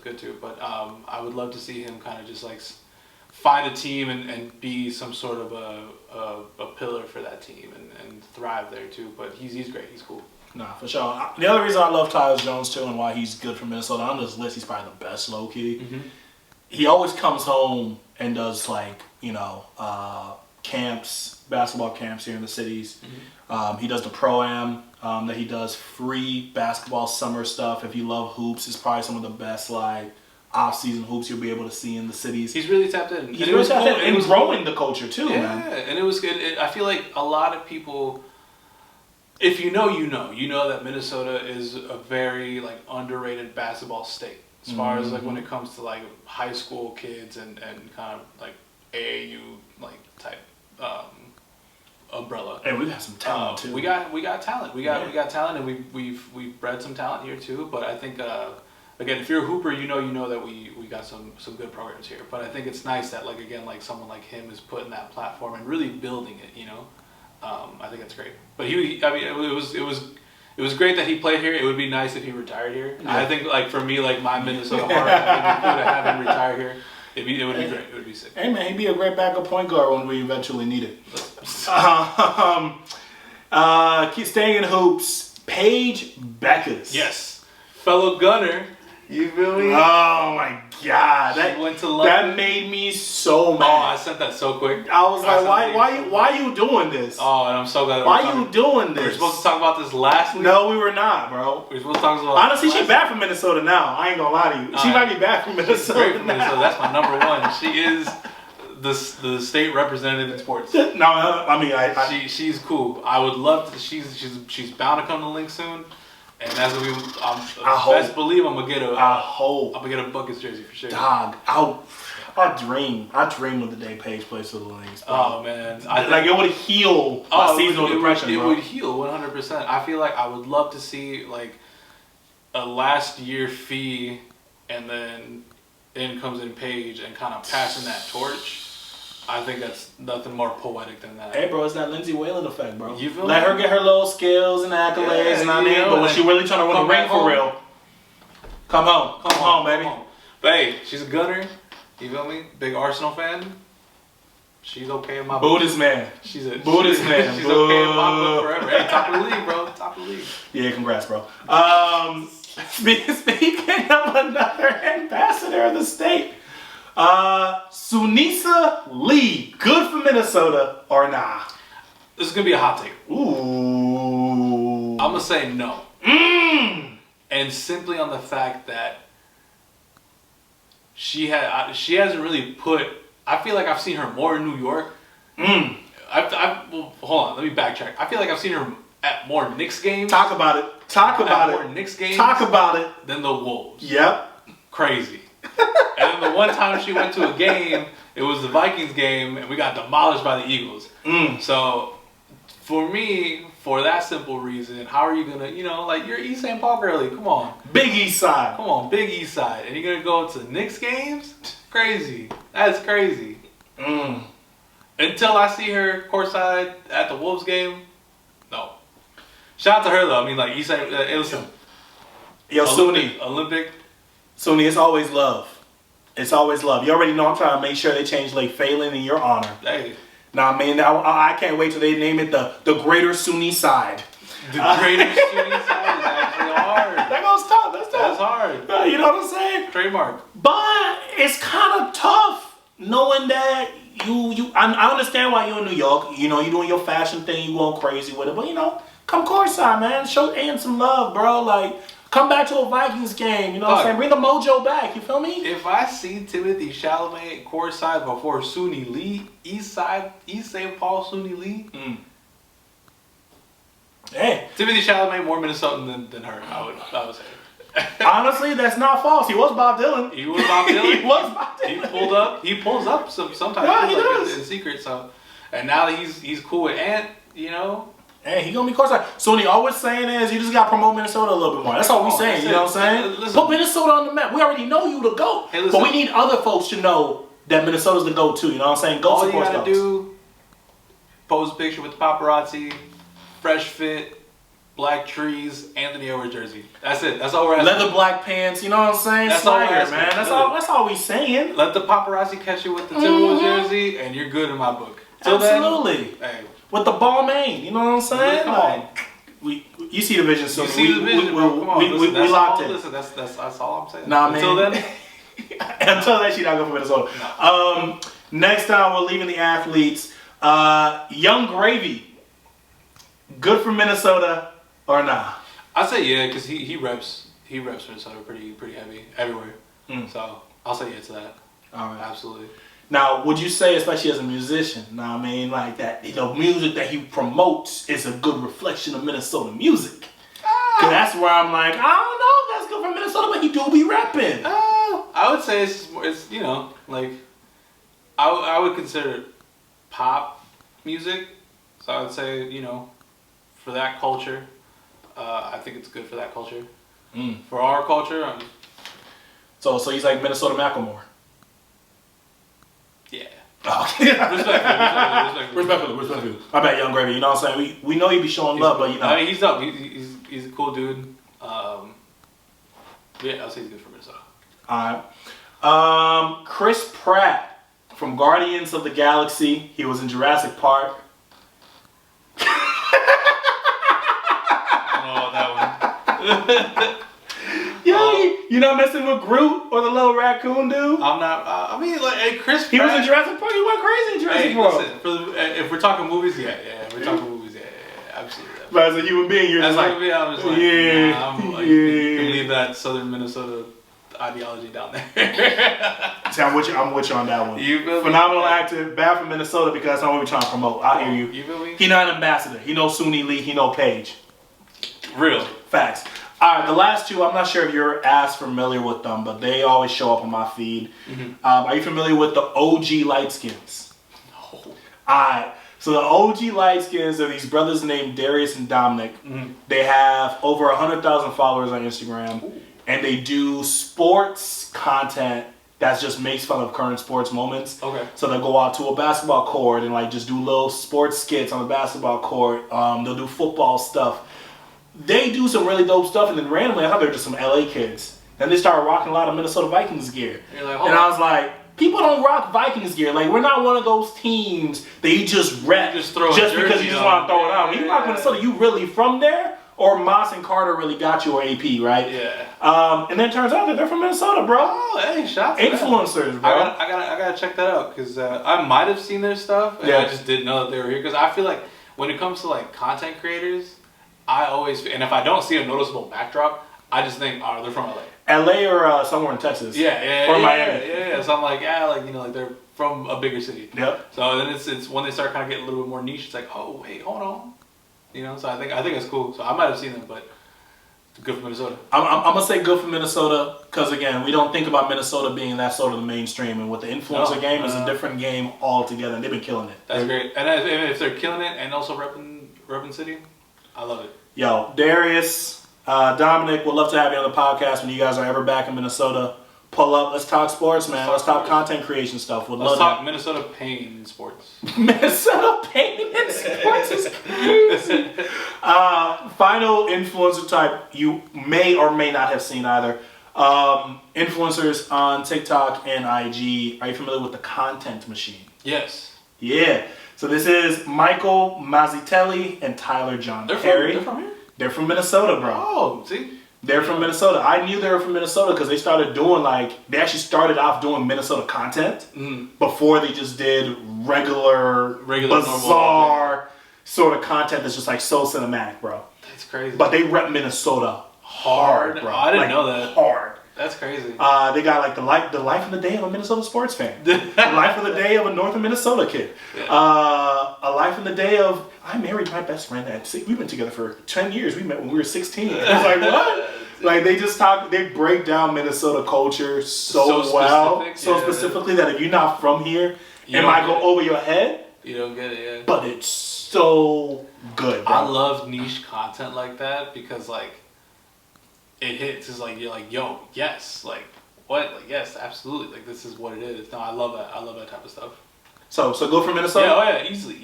good too. But I would love to see him kind of just like find a team and be some sort of a pillar for that team and thrive there too. But he's great. He's cool.
Nah, for sure. The other reason I love Tyus Jones too and why he's good for Minnesota, on this list, he's probably the best low key. Mm-hmm. He always comes home and does like, camps, basketball camps here in the cities. Mm-hmm. He does the Pro-Am, that he does free basketball summer stuff. If you love hoops, it's probably some of the best like off-season hoops you'll be able to see in the cities.
He's really tapped in.
He's really tapped in and growing the culture too, man.
Yeah, and it was good. I feel like a lot of people, if you know that Minnesota is a very like underrated basketball state as far as like when it comes to like high school kids and kind of like AAU like type umbrella.
And we got some talent too.
We got talent. We got talent, and we've bred some talent here too. But I think again, if you're a hooper, you know that we got some good programs here. But I think it's nice that like someone like him is putting that platform and really building it. I think it's great. But it was great that he played here. It would be nice if he retired here. Yeah. I think like for me, like my Minnesota heart, it'd be cool to have him retire here. It would be great. It would be sick.
Hey man, he'd be a great backup point guard when we eventually need it. Keep staying in hoops. Paige Beckers.
Yes, fellow Gunner. You feel me?
Oh my God,
went to London.
That made me so mad.
Oh, I sent that so quick.
I was like, why you doing this?
Oh, and I'm so glad.
Why you doing this?
We were supposed to talk about this last week.
No, we were not, bro.
We were supposed to talk about.
Honestly, she's back from Minnesota now. I ain't gonna lie to you. She might be back from Minnesota.
Great from Minnesota. That's my number one. She is the state representative in sports.
No, I mean,
she's cool. I would love to. She's bound to come to Link soon. And that's what best believe I'm gonna get a Buckets jersey for sure.
Dog, I dream of the day Paige plays for the Lynx.
Oh man,
it would heal my seasonal depression.
It would heal 100%. I feel like I would love to see like a last year fee, and then in comes in Paige and kind of passing that torch. I think that's nothing more poetic than that.
Hey, bro, it's that Lindsay Whalen effect, bro.
You feel
Let her get her little skills and accolades but when she really trying to win a ring for real, come home, baby.
But hey, she's a Gunner. You feel me? Big Arsenal fan. She's okay in my book.
Buddhist man.
She's a
Buddhist man.
She's okay in my book forever. Hey, top of the league, bro. Top of the league.
Yeah, congrats, bro. Speaking of another ambassador of the state. Sunisa Lee, good for Minnesota or nah?
This is gonna be a hot take.
Ooh.
I'm gonna say no. And simply on the fact that she hasn't really put. I feel like I've seen her more in New York. Well, hold on, let me backtrack. I feel like I've seen her at more Knicks games.
Talk about it.
More Knicks games.
Talk about it.
Than the Wolves.
Yep.
Crazy. And then the one time she went to a game, it was the Vikings game, and we got demolished by the Eagles. So, for me, for that simple reason, how are you going to, you're East St. Paul girly, come on.
Big East Side.
Come on, Big East Side. And you're going to go to Knicks games? Crazy. That's crazy. Until I see her courtside at the Wolves game, no. Shout out to her, though. I mean, like, East Side, listen.
Yo,
Olympic.
Suni, it's always love. It's always love. You already know I'm trying to make sure they change Lake Phelan in your honor.
Hey.
Nah, man, I can't wait till they name it the Greater Sunni Side.
The Greater Sunni Side is actually hard.
That goes tough. You know what I'm saying?
Trademark.
But it's kind of tough knowing that I understand why you're in New York. You know, you're doing your fashion thing, you going crazy with it. But, you know, come courtside, man. Show Ian some love, bro. Like, come back to a Vikings game. You know what I'm saying? Bring the mojo back. You feel me?
If I see Timothy Chalamet courtside before Suni Lee, East St. Paul Suni Lee.
Hey.
Timothy Chalamet more Minnesotan than her, I would say.
Honestly, that's not false. He was Bob Dylan.
He was Bob Dylan.
He was Bob Dylan.
He pulls up sometimes.
Yeah, he does.
In secret. So, and now he's cool with Ant. You know.
Hey, he gonna be courtside. So all we're saying is you just gotta promote Minnesota a little bit more. That's all we're saying. You know what I'm saying?
Listen.
Put Minnesota on the map. We already know you to go, but we need other folks to know that Minnesota's the go-to. You know what I'm saying? Go support
all you gotta do, pose a picture with the paparazzi, fresh fit. Black trees, Anthony Edwards jersey. That's it. That's all we're asking.
Leather black pants. You know what I'm saying?
That's
Swagger,
all we're asking.
man. That's all we saying.
Let the paparazzi catch you with the Timberwolves jersey, and you're good in my book.
Absolutely.
Then, hey,
with the ball main. You know what I'm saying?
Come on.
You see the vision. So
you see the vision, bro. Come on.
We locked in.
Listen, that's all I'm saying.
Nah,
Until
man.
then.
Until then, she's not going for Minnesota.
No.
Next time, we're leaving the athletes. Young Gravy. Good for Minnesota or nah?
I say yeah, because he reps Minnesota pretty heavy everywhere. So I'll say yeah to that.
All right,
absolutely.
Now, would you say, especially as a musician, now I mean, like that, the music that he promotes is a good reflection of Minnesota music? Cause that's where I'm like, I don't know if that's good for Minnesota, but he do be rapping.
I would say it's you know, like I would consider it pop music. So I would say, you know, for that culture. I think it's good for that culture. For our culture,
so he's like Minnesota Macklemore.
Yeah.
Okay.
Respectfully.
I bet Young Gravy. You know what I'm saying? We know he be showing love, but you know.
I mean, he's dope. He's a cool dude. Yeah, I'll say he's good for Minnesota.
All right. Chris Pratt from Guardians of the Galaxy. He was in Jurassic Park. You not messing with Groot or the little raccoon dude?
I'm not. I mean, like, hey, Chris Pratt.
He was in Jurassic Park. He went crazy in Jurassic Park.
Listen, if we're talking movies, yeah. We're talking movies, yeah, absolutely.
But as a human being, you're
as
just
like, I'm just like,
yeah,
nah, you can leave that Southern Minnesota ideology down there.
See, I'm with you on that one. Phenomenal actor, bad for Minnesota because that's not what we're trying to promote. I hear you.
You feel me?
He not an ambassador. He know Suni Lee. He know Paige.
Real
facts. All right, the last two, I'm not sure if you're as familiar with them, but they always show up on my feed. Are you familiar with the OG Lightskins?
No.
All right. So the OG Lightskins are these brothers named Darius and Dominic. They have over 100,000 followers on Instagram, and they do sports content that just makes fun of current sports moments. Okay. So they'll go out to a basketball court and like just do little sports skits on the basketball court. They'll do football stuff. They do some really dope stuff, and then randomly, I thought they were just some LA kids. Then they started rocking a lot of Minnesota Vikings gear. And I was like, people don't rock Vikings gear. Like, we're not one of those teams that you just rep just because you just want to throw it out. When you rock Minnesota, you really from there? Or Moss and Carter really got you, or AP, right?
Yeah.
And then it turns out that they're from Minnesota, bro.
Oh, hey, shots.
Influencers, bro.
I gotta check that out, because I might have seen their stuff, and I just didn't know that they were here. Because I feel like when it comes to like content creators, I always, and if I don't see a noticeable backdrop, I just think, oh, they're from LA.
LA or somewhere in Texas.
Yeah.
Or Miami.
Yeah. So I'm like, like they're from a bigger city.
Yep.
So then it's when they start kind of getting a little bit more niche, it's like, oh, wait, hold on. So I think it's cool. So I might have seen them, but it's good for Minnesota. I'm
gonna say good for Minnesota because again, we don't think about Minnesota being that sort of the mainstream, and with the influencer game is a different game altogether. And they've been killing it.
That's great. And if they're killing it and also repping city, I love it.
Yo, Darius, Dominic, would love to have you on the podcast when you guys are ever back in Minnesota. Pull up. Let's talk sports, man. Let's talk content creation stuff.
Let's talk Minnesota pain in sports.
Minnesota pain in sports is crazy. Final influencer type you may or may not have seen either. Influencers on TikTok and IG. Are you familiar with the Content Machine?
Yes.
Yeah. So this is Michael Mazzitelli and Tyler John Perry.
They're from here?
They're from Minnesota, bro.
Oh, see?
They're from Minnesota. I knew they were from Minnesota because they started doing they actually started off doing Minnesota content before they just did regular bizarre sort of content that's just so cinematic, bro.
That's crazy.
But they rep Minnesota hard, bro.
Oh, I didn't know that.
Hard.
That's crazy.
They got the life and the day of a Minnesota sports fan, the life of the day of a Northern Minnesota kid, a life in the day of I married my best friend we've been together for 10 years. We met when we were 16. It was what? They just they break down Minnesota culture so well, specifically that if you're not from here, it might go over your head.
You don't get it, yeah.
But it's so good, bro.
I love niche content like that because it hits. It's you're yo, yes, what? Yes, absolutely. This is what it is. No, I love that. I love that type of stuff.
So go from Minnesota?
Yeah, oh yeah, easily.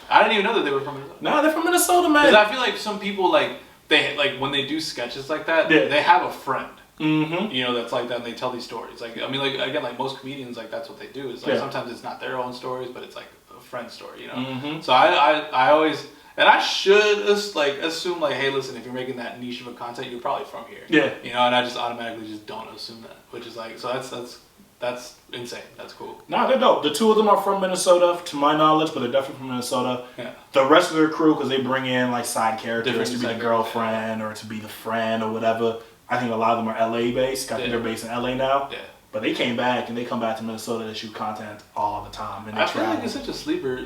I didn't even know that they were from Minnesota.
Nah, they're from Minnesota, man.
Because I feel some people they when they do sketches like that, they have a friend. Mm-hmm. That's like that, and they tell these stories. Again, most comedians, that's what they do. Is sometimes it's not their own stories, but it's a friend story. Mm-hmm. So I always. And I should assume hey, listen, if you're making that niche of a content, you're probably from here. Yeah. And I just automatically just don't assume that, which is so that's insane. That's cool. Nah,
they're dope. The two of them are from Minnesota, to my knowledge, but they're definitely from Minnesota. Yeah. The rest of their crew, because they bring in side characters to be the girlfriend or to be the friend or whatever. I think a lot of them are LA based. I think they're based in LA now. Yeah. But they came back and they come back to Minnesota to shoot content all the time. And
I feel it's such a sleeper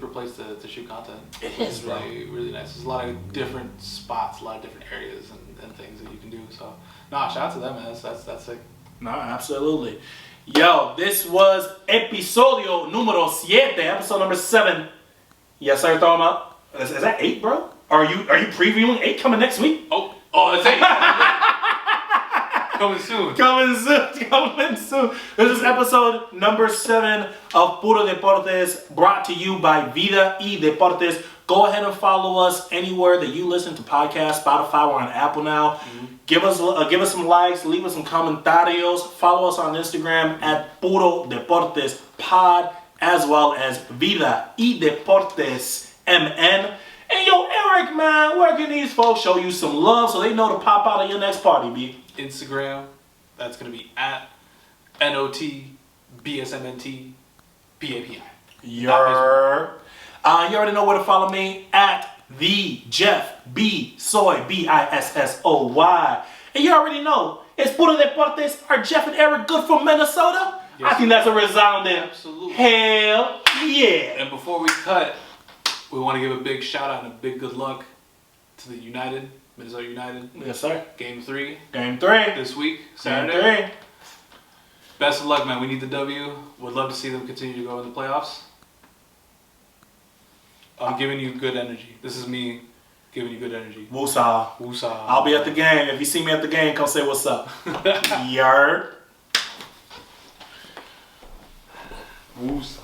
place to shoot content.
It is, bro.
Really, really nice. There's a lot of different spots, a lot of different areas and things that you can do. So, shout out to them, man. That's sick.
No, absolutely. Yo, this was episodio número 7, episode number 7. Yes, sir, throw them up. Is that 8, bro? Are you previewing 8 coming next week?
Oh, that's 8. Coming soon. This is episode number 7 of Puro Deportes, brought to you by Vida y Deportes. Go ahead and follow us anywhere that you listen to podcasts. Spotify, we're on Apple now. Mm-hmm. Give us some likes, leave us some comentarios. Follow us on Instagram at Puro Deportes Pod, as well as Vida y Deportes MN. And yo, Eric, man, where can these folks show you some love so they know to pop out of your next party, B? Instagram, that's going to be at NOTBSMNTPAPI.
You already know where to follow me, at the Jeff Bissoy, Bissoy. And you already know, it's Puro Deportes. Are Jeff and Eric good from Minnesota? Yes, I think that's a resounding hell yeah.
And before we cut, we want to give a big shout out and a big good luck to the Minnesota United.
Yes, sir.
Game 3. This week, Saturday.
Game 3.
Best of luck, man. We need the W. Would love to see them continue to go in the playoffs. I'm giving you good energy. This is me giving you good energy.
Woosah. I'll be at the game. If you see me at the game, come say what's up. Yard. Woosah.